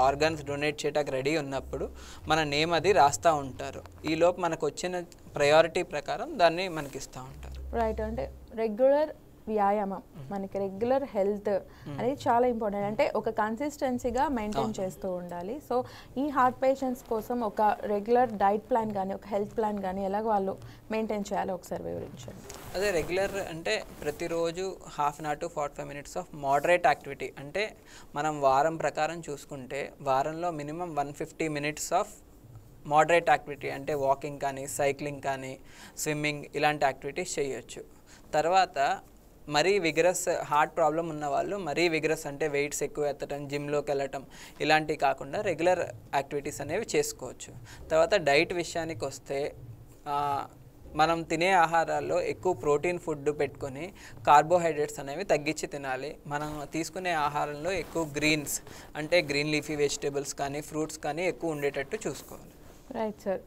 ఆర్గన్స్ డొనేట్ చేయడానికి రెడీ ఉన్నప్పుడు మన నేమ్ అది రాస్తూ ఉంటారు. ఈలోపు మనకు వచ్చిన ప్రయారిటీ ప్రకారం దాన్ని మనకి ఇస్తూ ఉంటారు. రైట్. అంటే రెగ్యులర్ వ్యాయామం, మనకి రెగ్యులర్ హెల్త్ అనేది చాలా ఇంపార్టెంట్. అంటే ఒక కన్సిస్టెన్సీగా మెయింటైన్ చేస్తూ ఉండాలి. సో ఈ హార్ట్ పేషెంట్స్ కోసం ఒక రెగ్యులర్ డైట్ ప్లాన్ కానీ ఒక హెల్త్ ప్లాన్ కానీ ఎలాగ వాళ్ళు మెయింటైన్ చేయాలో ఒకసారి వివరించండి. అదే రెగ్యులర్ అంటే ప్రతిరోజు 1/2 hour to 45 minutes of moderate activity. అంటే మనం వారం ప్రకారం చూసుకుంటే వారంలో minimum 150 minutes of moderate activity అంటే వాకింగ్ కానీ సైక్లింగ్ కానీ స్విమ్మింగ్ ఇలాంటి యాక్టివిటీస్ చేయొచ్చు. తర్వాత మరీ విగరస్ హార్ట్ ప్రాబ్లం ఉన్న వాళ్ళు మరీ విగరస్ అంటే వెయిట్స్ ఎక్కువ ఎత్తడం, జిమ్లోకి వెళ్ళటం ఇలాంటివి కాకుండా రెగ్యులర్ యాక్టివిటీస్ అనేవి చేసుకోవచ్చు. తర్వాత డైట్ విషయానికి వస్తే మనం తినే ఆహారాల్లో ఎక్కువ ప్రోటీన్ ఫుడ్ పెట్టుకొని కార్బోహైడ్రేట్స్ అనేవి తగ్గించి తినాలి. మనం తీసుకునే ఆహారంలో ఎక్కువ గ్రీన్స్ అంటే గ్రీన్ లీఫీ వెజిటేబుల్స్ కానీ ఫ్రూట్స్ కానీ ఎక్కువ ఉండేటట్టు చూసుకోవాలి. Right sir.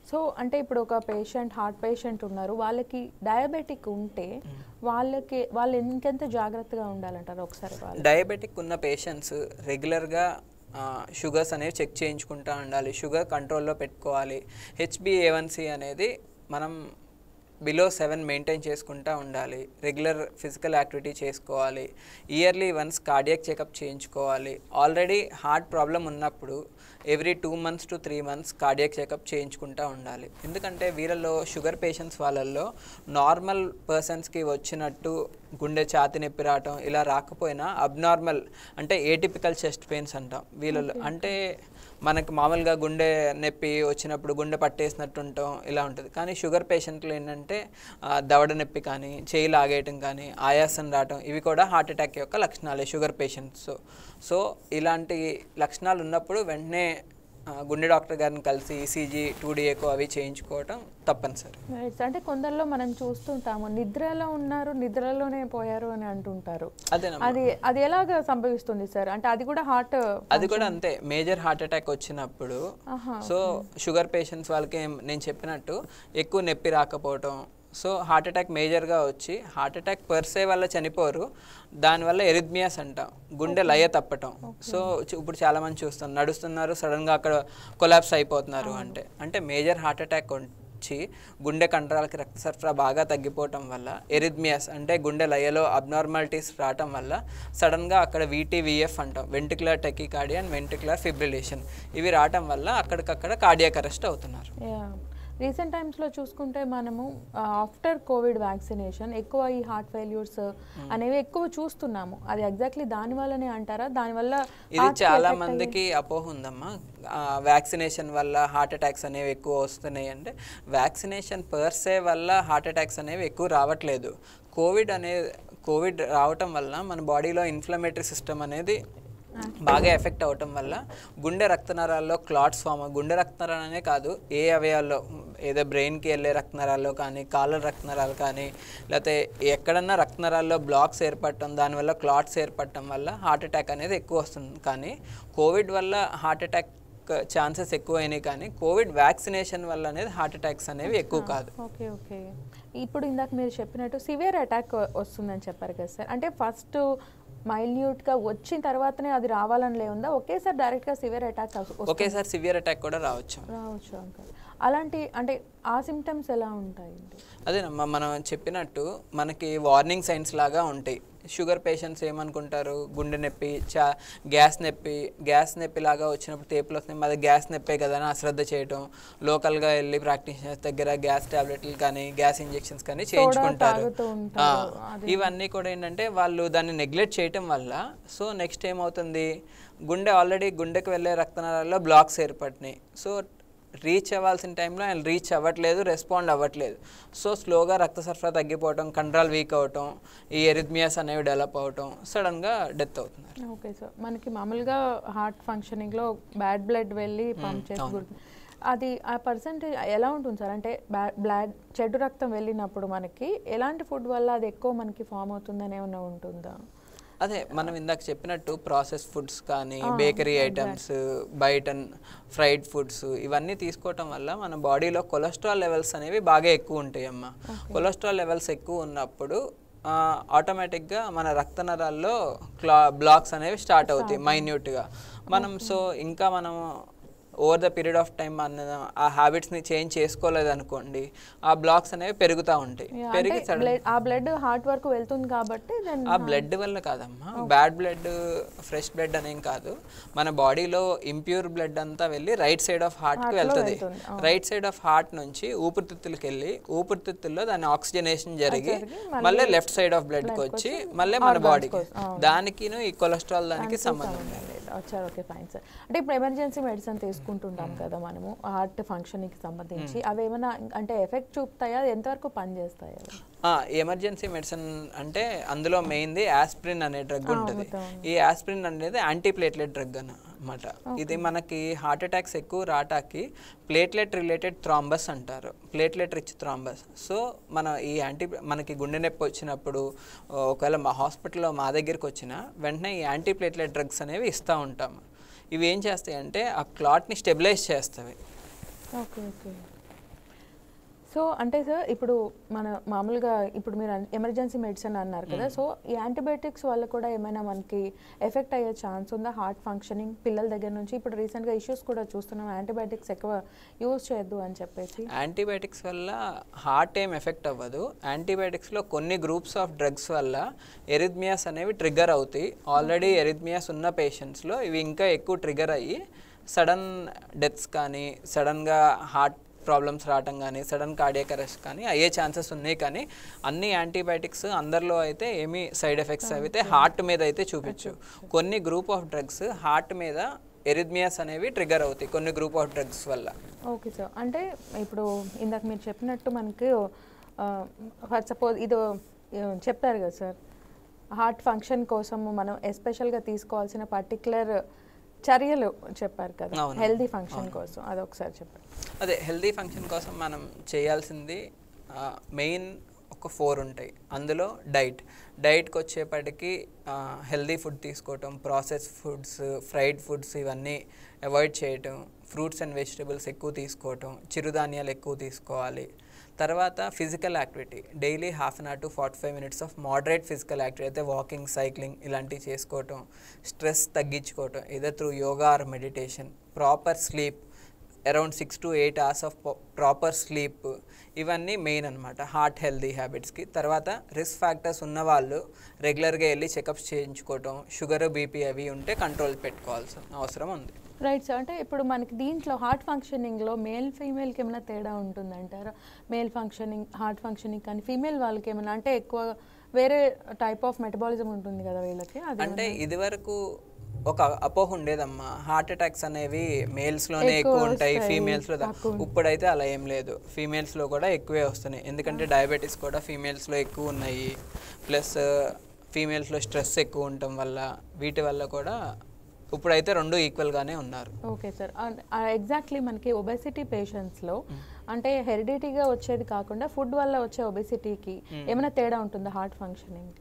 సో అంటే ఇప్పుడు ఒక పేషెంట్ హార్ట్ పేషెంట్ ఉన్నారు, వాళ్ళకి డయాబెటిక్ ఉంటే వాళ్ళు ఇంకెంత జాగ్రత్తగా ఉండాలంటారు ఒకసారి? డయాబెటిక్ ఉన్న పేషెంట్స్ రెగ్యులర్గా షుగర్స్ అనేవి చెక్ చేయించుకుంటూ ఉండాలి. షుగర్ కంట్రోల్లో పెట్టుకోవాలి. HbA1c అనేది మనం బిలో 7 మెయింటైన్ చేసుకుంటూ ఉండాలి. రెగ్యులర్ ఫిజికల్ యాక్టివిటీ చేసుకోవాలి. ఇయర్లీ వన్స్ కార్డియాక్ చెకప్ చేయించుకోవాలి. ఆల్రెడీ హార్ట్ ప్రాబ్లం ఉన్నప్పుడు every 2 months to 3 months cardiac checkup చేయించుకుంటూ ఉండాలి. ఎందుకంటే వీళ్ళలో షుగర్ పేషెంట్స్ వాళ్ళల్లో నార్మల్ పర్సన్స్కి వచ్చినట్టు గుండె ఛాతి నొప్పి రావటం ఇలా రాకపోయినా అబ్నార్మల్ అంటే ఏటిపికల్ చెస్ట్ పెయిన్స్ అంటాం వీళ్ళలో. అంటే మనకు మామూలుగా గుండె నొప్పి వచ్చినప్పుడు గుండె పట్టేసినట్టు ఉంటాం ఇలా ఉంటుంది. కానీ షుగర్ పేషెంట్లు ఏంటంటే దవడ నొప్పి కానీ చేయి లాగేయటం కానీ ఆయాసం రావటం ఇవి కూడా హార్ట్ అటాక్ యొక్క లక్షణాలే షుగర్ పేషెంట్స్. సో ఇలాంటి లక్షణాలు ఉన్నప్పుడు వెంటనే గుండె డాక్టర్ గారిని కలిసి ECG 2D ఎకో అవి చేయించుకోవటం తప్పనిసరి. అంటే కొందరిలో మనం చూస్తుంటాము నిద్రలో ఉన్నారు నిద్రలోనే పోయారు అని అంటుంటారు. అది ఎలాగ సంభవిస్తుంది సార్? అంటే అది కూడా అది కూడా అంతే. మేజర్ హార్ట్ అటాక్ వచ్చినప్పుడు సో షుగర్ పేషెంట్స్ వాళ్ళకి నేను చెప్పినట్టు ఎక్కువ నొప్పి రాకపోవటం, సో హార్ట్ అటాక్ మేజర్గా వచ్చి హార్ట్ అటాక్ పర్సే వల్ల చనిపోరు, దానివల్ల ఎరిథ్మియాస్ అంటాం గుండె లయ తప్పటం. సో ఇప్పుడు చాలామంది చూస్తాం నడుస్తున్నారు సడన్గా అక్కడ కొలాప్స్ అయిపోతున్నారు. అంటే మేజర్ హార్ట్ అటాక్ వచ్చి గుండె కండరాలకి రక్త సరఫరా బాగా తగ్గిపోవటం వల్ల ఎరిథ్మియాస్ అంటే గుండె లయలో అబ్నార్మాలిటీస్ రావటం వల్ల సడన్గా అక్కడ VT-VF అంటాం ventricular tachycardia and ventricular fibrillation ఇవి రావటం వల్ల అక్కడికక్కడ కార్డియాక్ అరెస్ట్ అవుతున్నారు. రీసెంట్ టైమ్స్లో చూసుకుంటే మనము ఆఫ్టర్ కోవిడ్ వ్యాక్సినేషన్ ఎక్కువ ఈ హార్ట్ ఫెయిల్యూర్స్ అనేవి ఎక్కువ చూస్తున్నాము. అది ఎగ్జాక్ట్లీ దాని వల్లనే అంటారా? దానివల్ల ఇది చాలా మందికి అపోహ ఉందమ్మా, వ్యాక్సినేషన్ వల్ల హార్ట్ అటాక్స్ అనేవి ఎక్కువ వస్తున్నాయి అంటే వ్యాక్సినేషన్ పర్సే వల్ల హార్ట్ అటాక్స్ అనేవి ఎక్కువ రావట్లేదు. కోవిడ్ రావటం వల్ల మన బాడీలో ఇన్ఫ్లమేటరీ సిస్టమ్ అనేది బాగా ఎఫెక్ట్ అవటం వల్ల గుండె రక్తనరాల్లో క్లాట్స్ ఫామ్, గుండె రక్తనరాలనే కాదు ఏ అవయాల్లో ఏదో బ్రెయిన్కి వెళ్ళే రక్తనరాల్లో కానీ కాళ్ళ రక్తనరాలు కానీ లేకపోతే ఎక్కడన్నా రక్తనరాల్లో బ్లాక్స్ ఏర్పడటం దానివల్ల క్లాట్స్ ఏర్పడటం వల్ల హార్ట్ అటాక్ అనేది ఎక్కువ వస్తుంది. కానీ కోవిడ్ వల్ల హార్ట్ అటాక్ ఛాన్సెస్ ఎక్కువైనాయి, కానీ కోవిడ్ వ్యాక్సినేషన్ వల్ల అనేది హార్ట్ అటాక్స్ అనేవి ఎక్కువ కాదు. Okay okay. ఇప్పుడు ఇందాక మీరు చెప్పినట్టు సివియర్ అటాక్ వస్తుందని చెప్పారు కదా సార్, అంటే ఫస్ట్ మైల్యూట్గా వచ్చిన తర్వాతనే అది రావాలని ఉందా, ఒకేసారి డైరెక్ట్గా సివియర్ అటాక్ ఒకేసారి సివియర్ అటాక్ కూడా రావచ్చు అంకల్? అలాంటి అంటే ఆ సిమ్టమ్స్ ఎలా ఉంటాయండి? అదేనమ్మా మనం చెప్పినట్టు మనకి వార్నింగ్ సైన్స్ లాగా ఉంటాయి. షుగర్ పేషెంట్స్ ఏమనుకుంటారు, గుండె నొప్పి, గ్యాస్ నొప్పి లాగా వచ్చినప్పుడు తేపులు వస్తున్నాయి, అది గ్యాస్ నొప్పే కదా అని అశ్రద్ధ చేయటం, లోకల్గా వెళ్ళి ప్రాక్టీషనర్స్ దగ్గర గ్యాస్ టాబ్లెట్లు కానీ గ్యాస్ ఇంజెక్షన్స్ కానీ చేయించుకుంటారు. ఇవన్నీ కూడా ఏంటంటే వాళ్ళు దాన్ని నెగ్లెక్ట్ చేయటం వల్ల సో నెక్స్ట్ ఏమవుతుంది, గుండెకి వెళ్ళే రక్తనాళాల్లో బ్లాక్స్ ఏర్పడినాయి. సో రీచ్ అవ్వాల్సిన టైంలో ఆయన రీచ్ అవ్వట్లేదు, రెస్పాండ్ అవ్వట్లేదు. సో స్లోగా రక్త సరఫరా తగ్గిపోవటం, కండరాలు వీక్ అవటం, ఈ ఎరిథ్మియాస్ అనేవి డెవలప్ అవటం, సడన్గా డెత్ అవుతున్నారు. ఓకే సార్, మనకి మామూలుగా హార్ట్ ఫంక్షనింగ్లో బ్యాడ్ బ్లడ్ వెళ్ళి పంప్ చేసి అది ఆ పర్సెంటేజ్ ఎలా ఉంటుంది సార్? అంటే బ్లడ్ చెడు రక్తం వెళ్ళినప్పుడు మనకి ఎలాంటి ఫుడ్ వల్ల అది ఎక్కువ మనకి ఫామ్ అవుతుందని ఏమైనా ఉంటుందా? అదే మనం ఇందాక చెప్పినట్టు ప్రాసెస్ ఫుడ్స్ కానీ బేకరీ ఐటమ్స్, బయట ఫ్రైడ్ ఫుడ్స్ ఇవన్నీ తీసుకోవటం వల్ల మన బాడీలో కొలెస్ట్రాల్ లెవెల్స్ అనేవి బాగా ఎక్కువ ఉంటాయి అమ్మ. కొలెస్ట్రాల్ లెవెల్స్ ఎక్కువ ఉన్నప్పుడు ఆటోమేటిక్గా మన రక్తనరాల్లో బ్లాక్స్ అనేవి స్టార్ట్ అవుతాయి మైన్యూట్గా. సో ఇంకా మనం over the period of time ఆ హ్యాబిట్స్ని చేంజ్ చేసుకోలేదు అనుకోండి, ఆ బ్లాక్స్ అనేవి పెరుగుతూ ఉంటాయి. పెరిగి ఆ బ్లడ్ హార్ట్ వరకు వెళ్తుంది కాబట్టి ఆ బ్లడ్ వల్ల కాదమ్మా, బ్యాడ్ బ్లడ్ ఫ్రెష్ బ్లడ్ అనేం కాదు, మన బాడీలో ఇంప్యూర్ బ్లడ్ అంతా వెళ్ళి రైట్ సైడ్ ఆఫ్ హార్ట్కి వెళ్తుంది. రైట్ సైడ్ ఆఫ్ హార్ట్ నుంచి ఊపిరితిత్తులకి వెళ్ళి ఊపిరితిత్తుల్లో దాని ఆక్సిజనేషన్ జరిగి మళ్ళీ లెఫ్ట్ సైడ్ ఆఫ్ బ్లడ్కి వచ్చి మళ్ళీ మన బాడీకి, దానికి ఈ కొలెస్ట్రాల్ దానికి సంబంధం లేదు. Okay fine sir. అంటే ఇప్పుడు ఎమర్జెన్సీ మెడిసిన్ తీసుకుంటుంటాం కదా మనము హార్ట్ ఫంక్షన్కి సంబంధించి, అవి ఏమైనా అంటే ఎఫెక్ట్ చూపుతాయా, ఎంతవరకు పనిచేస్తాయా? ఎమర్జెన్సీ మెడిసిన్ అంటే అందులో మెయిన్ది ఆస్పిరిన్ అనే డ్రగ్ ఉంటుంది. ఈ ఆస్పిరిన్ అనేది యాంటీప్లేట్లెట్ డ్రగ్ అన్నమాట. ఇది మనకి హార్ట్ అటాక్స్ ఎక్కువ రాటాకి ప్లేట్లెట్ రిలేటెడ్ థ్రాంబస్ అంటారు, ప్లేట్లెట్ రిచ్ థ్రాంబస్. సో మనకి గుండె నొప్పి వచ్చినప్పుడు ఒకవేళ మా హాస్పిటల్లో మా దగ్గరికి వచ్చినా వెంటనే ఈ యాంటీప్లేట్లెట్ డ్రగ్స్ అనేవి ఇస్తూ ఉంటాము. ఇవి ఏం చేస్తాయంటే ఆ క్లాట్ని స్టెబిలైజ్ చేస్తాయి. Okay okay. సో అంటే సార్ ఇప్పుడు మన మామూలుగా ఇప్పుడు మీరు ఎమర్జెన్సీ మెడిసిన్ అన్నారు కదా, సో ఈ యాంటీబయాటిక్స్ వల్ల కూడా ఏమైనా మనకి ఎఫెక్ట్ అయ్యే ఛాన్స్ ఉందా హార్ట్ ఫంక్షనింగ్ పిల్లల దగ్గర నుంచి? ఇప్పుడు రీసెంట్గా ఇష్యూస్ కూడా చూస్తున్నాం, యాంటీబయాటిక్స్ ఎక్కువ యూజ్ చేయొద్దు అని చెప్పేసి. యాంటీబయాటిక్స్ వల్ల హార్ట్ ఏం ఎఫెక్ట్ అవ్వదు. యాంటీబయాటిక్స్లో కొన్ని గ్రూప్స్ ఆఫ్ డ్రగ్స్ వల్ల ఎరిథ్మియాస్ అనేవి ట్రిగ్గర్ అవుతాయి. ఆల్రెడీ ఎరిథ్మియాస్ ఉన్న పేషెంట్స్లో ఇవి ఇంకా ఎక్కువ ట్రిగ్గర్ అయ్యి సడన్ డెత్స్ కానీ, సడన్గా హార్ట్ ప్రాబ్లమ్స్ రావటం కానీ, సడన్ కార్డియాక్ అరెస్ట్ కానీ అయ్యే ఛాన్సెస్ ఉన్నాయి. కానీ అన్ని యాంటీబయాటిక్స్ అందరిలో అయితే ఏమీ సైడ్ ఎఫెక్ట్స్ అయితే హార్ట్ మీద అయితే చూపించు. కొన్ని గ్రూప్ ఆఫ్ డ్రగ్స్ హార్ట్ మీద ఎరిథ్మియాస్ అనేవి ట్రిగర్ అవుతాయి కొన్ని గ్రూప్ ఆఫ్ డ్రగ్స్ వల్ల. ఓకే సార్, అంటే ఇప్పుడు ఇందాక మీరు చెప్పినట్టు మనకి ఫర్ సపోజ్ ఇది చెప్పారు కదా సార్, హార్ట్ ఫంక్షన్ కోసం మనం ఎస్పెషల్గా తీసుకోవాల్సిన పర్టికులర్ చర్యలు చెప్పారు కదా హెల్దీ ఫంక్షన్ కోసం, అది ఒకసారి చెప్పండి. అదే హెల్దీ ఫంక్షన్ కోసం మనం చేయాల్సింది మెయిన్ ఒక 4 ఉంటాయి. అందులో డైట్కి వచ్చేప్పటికి హెల్దీ ఫుడ్ తీసుకోవటం, ప్రాసెస్ ఫుడ్స్, ఫ్రైడ్ ఫుడ్స్ ఇవన్నీ అవాయిడ్ చేయటం, ఫ్రూట్స్ అండ్ వెజిటబుల్స్ ఎక్కువ తీసుకోవటం, చిరుధాన్యాలు ఎక్కువ తీసుకోవాలి. తర్వాత physical activity daily 1/2 hour to 45 minutes of moderate physical activity అయితే వాకింగ్, సైక్లింగ్ ఇలాంటివి చేసుకోవటం, స్ట్రెస్ తగ్గించుకోవటం either through yoga or meditation, proper sleep around 6 to 8 hours of proper sleep, ఇవన్నీ మెయిన్ అనమాట హార్ట్ హెల్దీ హ్యాబిట్స్కి. తర్వాత రిస్క్ ఫ్యాక్టర్స్ ఉన్నవాళ్ళు రెగ్యులర్గా వెళ్ళి చెకప్స్ చేయించుకోవటం, షుగర్ బీపీ అవి ఉంటే కంట్రోల్ పెట్టుకోవాల్సిన అవసరం ఉంది. రైట్ సార్, అంటే ఇప్పుడు మనకి దీంట్లో హార్ట్ ఫంక్షనింగ్లో మేల్ ఫీమేల్కి ఏమైనా తేడా ఉంటుందంటారా? మేల్ ఫంక్షనింగ్ హార్ట్ ఫంక్షనింగ్ కానీ ఫీమేల్ వాళ్ళకి ఏమైనా అంటే ఎక్కువ వేరే టైప్ ఆఫ్ మెటబాలిజం ఉంటుంది కదా వీళ్ళకి? అంటే ఇది వరకు ఒక అపోహ ఉండేదమ్మా, హార్ట్ అటాక్స్ అనేవి మేల్స్లోనే ఎక్కువ ఉంటాయి, ఫీమేల్స్లో ఇప్పుడైతే అలా ఏం లేదు, ఫీమేల్స్లో కూడా ఎక్కువే వస్తున్నాయి. ఎందుకంటే డయాబెటీస్ కూడా ఫీమేల్స్లో ఎక్కువ ఉన్నాయి, ప్లస్ ఫీమేల్స్లో స్ట్రెస్ ఎక్కువ ఉండటం వల్ల వీటి వల్ల కూడా ఇప్పుడైతే రెండు ఈక్వల్గానే ఉన్నారు. Okay sir. ఎగ్జాక్ట్లీ మనకి ఒబెసిటీ పేషెంట్స్లో అంటే హెరిడిటీగా వచ్చేది కాకుండా ఫుడ్ వల్ల వచ్చే ఒబెసిటీకి ఏమైనా తేడా ఉంటుందా హార్ట్ ఫంక్షనింగ్?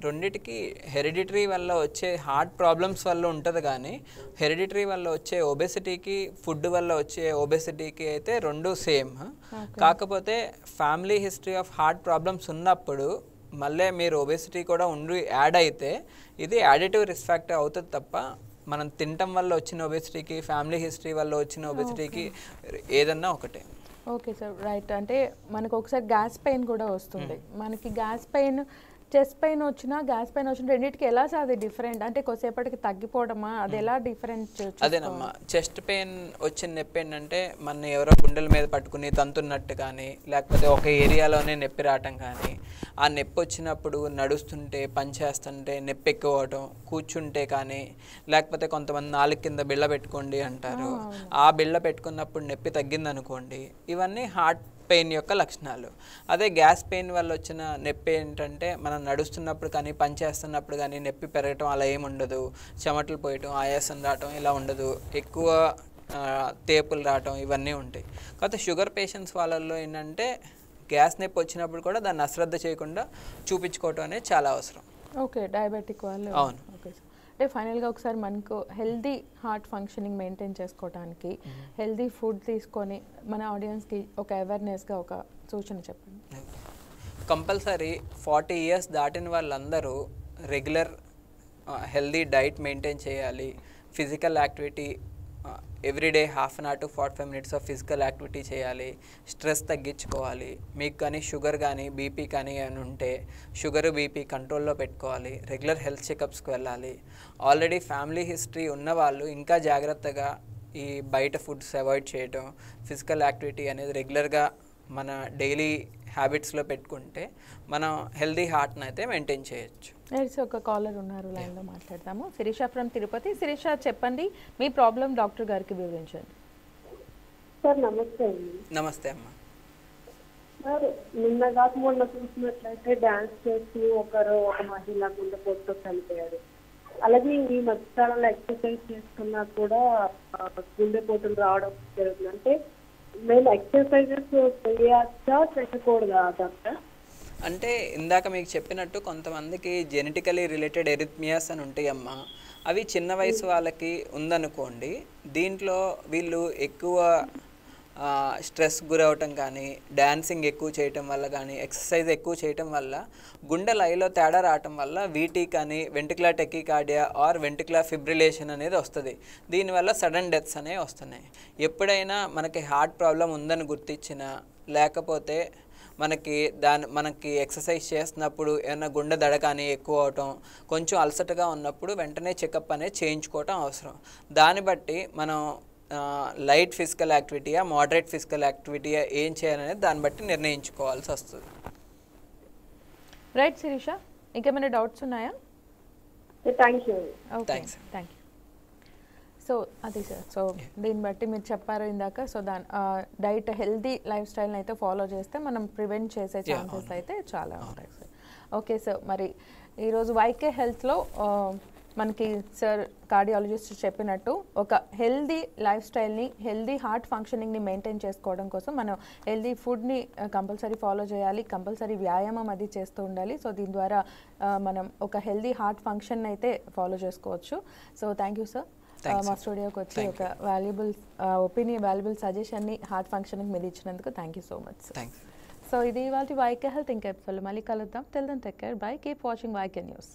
రెండిటికి హెరిడిటరీ వల్ల వచ్చే హార్ట్ ప్రాబ్లమ్స్ వల్ల ఉంటుంది, కానీ హెరిడిటరీ వల్ల వచ్చే ఒబెసిటీకి ఫుడ్ వల్ల వచ్చే ఒబెసిటీకి అయితే రెండు సేమ్. కాకపోతే family history of heart problems ఉన్నప్పుడు మళ్ళీ మీరు ఒబెసిటీ కూడా ఉండి యాడ్ అయితే ఇది యాడిటివ్ రిస్క్ ఫ్యాక్టర్ అవుతుంది తప్ప మనం తినటం వల్ల వచ్చిన ఒబెసిటీకి ఫ్యామిలీ హిస్టరీ వల్ల వచ్చిన ఒబెసిటీకి ఏదన్నా ఒకటే. Okay sir, right. అంటే మనకు ఒకసారి గ్యాస్ పెయిన్ కూడా వస్తుంది. మనకి గ్యాస్ పెయిన్, చెస్ట్ పెయిన్ వచ్చినా గ్యాస్ పెయిన్ వచ్చిన రెండింటికి ఎలా సార్ అది డిఫరెంట్? అంటే కొద్దిసేపటికి తగ్గిపోవడమా, అది ఎలా డిఫరెంట్? అదేనమ్మా, చెస్ట్ పెయిన్ వచ్చిన నొప్పి ఏంటంటే మన ఎవరో గుండెల మీద పట్టుకుని తంతున్నట్టు కానీ, లేకపోతే ఒక ఏరియాలోనే నొప్పి రావటం కానీ, ఆ నొప్పి వచ్చినప్పుడు నడుస్తుంటే పని చేస్తుంటే నొప్పి ఎక్కువ అవటం, కూర్చుంటే కానీ, లేకపోతే కొంతమంది నాలుగు కింద బిళ్ళ పెట్టుకోండి అంటారు, ఆ బిళ్ళ పెట్టుకున్నప్పుడు నొప్పి తగ్గిందనుకోండి, ఇవన్నీ హార్ట్ పెయిన్ యొక్క లక్షణాలు. అదే గ్యాస్ పెయిన్ వల్ల వచ్చిన నొప్పి ఏంటంటే మనం నడుస్తున్నప్పుడు కానీ పని చేస్తున్నప్పుడు కానీ నొప్పి పెరగటం అలా ఏమి ఉండదు, చెమటలు పోయటం, ఆయాసం రావటం ఇలా ఉండదు, ఎక్కువ తేపులు రావటం ఇవన్నీ ఉంటాయి. కాకపోతే షుగర్ పేషెంట్స్ వాళ్ళల్లో ఏంటంటే గ్యాస్ నొప్పి వచ్చినప్పుడు కూడా దాన్ని అశ్రద్ధ చేయకుండా చూపించుకోవటం అనేది చాలా అవసరం. ఓకే, డయాబెటిక్ వాళ్ళు. అవును. Okay sir. అంటే ఫైనల్గా ఒకసారి మనకు హెల్దీ హార్ట్ ఫంక్షనింగ్ మెయింటైన్ చేసుకోవడానికి హెల్దీ ఫుడ్ తీసుకొని మన ఆడియన్స్కి ఒక అవేర్నెస్గా ఒక సూచన చెప్పండి. కంపల్సరీ 40 years దాటిన వాళ్ళందరూ రెగ్యులర్ హెల్దీ డైట్ మెయింటైన్ చేయాలి. Physical activity everyday 1/2 an hour to 45 minutes of physical activity చేయాలి. స్ట్రెస్ తగ్గించుకోవాలి. మీకు కానీ షుగర్ కానీ బీపీ కానీ ఏమైనా ఉంటే షుగర్ బీపీ కంట్రోల్లో పెట్టుకోవాలి. రెగ్యులర్ హెల్త్ చెకప్స్కి వెళ్ళాలి. ఆల్రెడీ ఫ్యామిలీ హిస్టరీ ఉన్నవాళ్ళు ఇంకా జాగ్రత్తగా ఈ బయట ఫుడ్స్ అవాయిడ్ చేయటం, ఫిజికల్ యాక్టివిటీ అనేది రెగ్యులర్గా మన డైలీ హ్యాబిట్స్లో పెట్టుకుంటే మనం హెల్దీ హార్ట్ని అయితే మెయింటైన్ చేయొచ్చు. ఒక కాలర్ ఉన్నారు, లైన్లో మాట్లాడతాము. శిరీష ఫ్రమ్ తిరుపతి. శిరీష, చెప్పండి మీ ప్రాబ్లం డాక్టర్ గారికి వివరించండి. సార్ నమస్తే అండి. నమస్తే అమ్మ. సార్ నిన్న కాక మొన్న చూసినట్లయితే డాన్స్ చేసి ఒక మహిళ గుండెపోటుతో చనిపోయారు. అలాగే ఈ మధ్యకాలంలో ఎక్సర్సైజ్ చేసుకున్నా కూడా గుండెపోటులు రావడం జరుగుతుంది. అంటే మేము ఎక్సర్సైజెస్ చేయచ్చా చేయకూడదా డాక్టర్? అంటే ఇందాక మీకు చెప్పినట్టు కొంతమందికి జెనెటికలీ రిలేటెడ్ ఎరిథ్మియాస్ అని ఉంటాయమ్మా. అవి చిన్న వయసు వాళ్ళకి ఉందనుకోండి, దీంట్లో వీళ్ళు ఎక్కువ స్ట్రెస్ గురవటం కానీ, డ్యాన్సింగ్ ఎక్కువ చేయటం వల్ల కానీ, ఎక్సర్సైజ్ ఎక్కువ చేయటం వల్ల గుండె లయలో తేడా రావటం వల్ల వీటీ కానీ ventricular tachycardia or ventricular fibrillation అనేది వస్తుంది. దీనివల్ల సడన్ డెత్స్ అనేవి వస్తున్నాయి. ఎప్పుడైనా మనకి హార్ట్ ప్రాబ్లం ఉందని గుర్తించినా, లేకపోతే మనకి ఎక్సర్సైజ్ చేస్తున్నప్పుడు ఏమైనా గుండె దడ కానీ ఎక్కువ అవటం, కొంచెం అలసటగా ఉన్నప్పుడు వెంటనే చెకప్ అనేది చేయించుకోవటం అవసరం. దాన్ని బట్టి మనం లైట్ ఫిజికల్ యాక్టివిటీయా మోడరేట్ ఫిజికల్ యాక్టివిటీయా ఏం చేయాలనేది దాన్ని బట్టి నిర్ణయించుకోవాల్సి వస్తుంది. రైట్ శిరీష, ఇంకేమైనా డౌట్స్ ఉన్నాయా? Thank you. Thanks. Thank you. So అది సార్, సో దీన్ని బట్టి మీరు చెప్పారు ఇందాక, సో డైట్ హెల్దీ లైఫ్ స్టైల్ని అయితే ఫాలో చేస్తే మనం ప్రివెంట్ చేసే ఛాన్సెస్ అయితే చాలా ఉంటాయి సార్. ఓకే సార్, మరి ఈరోజు వైకే హెల్త్లో మనకి సార్ కార్డియాలజిస్ట్ చెప్పినట్టు ఒక హెల్దీ లైఫ్ స్టైల్ని, హెల్దీ హార్ట్ ఫంక్షనింగ్ని మెయింటైన్ చేసుకోవడం కోసం మనం హెల్దీ ఫుడ్ని కంపల్సరీ ఫాలో చేయాలి, కంపల్సరీ వ్యాయామం అది చేస్తూ ఉండాలి. సో దీని ద్వారా మనం ఒక హెల్దీ హార్ట్ ఫంక్షన్ అయితే ఫాలో చేసుకోవచ్చు. సో థ్యాంక్ యూ సార్, మా స్టూడియోకి వచ్చి ఒక వాల్యుబుల్ ఒపీనియన్, వాల్యుబుల్ సజెషన్ని హార్ట్ ఫంక్షన్కి మీద ఇచ్చినందుకు thank you so much. Thanks. So ఇది ఇవాళ వైకే హెల్త్. ఇంకా ఎపిసోడ్లో మళ్ళీ కలుద్దాం. Till then take care, bye, keep watching YK news.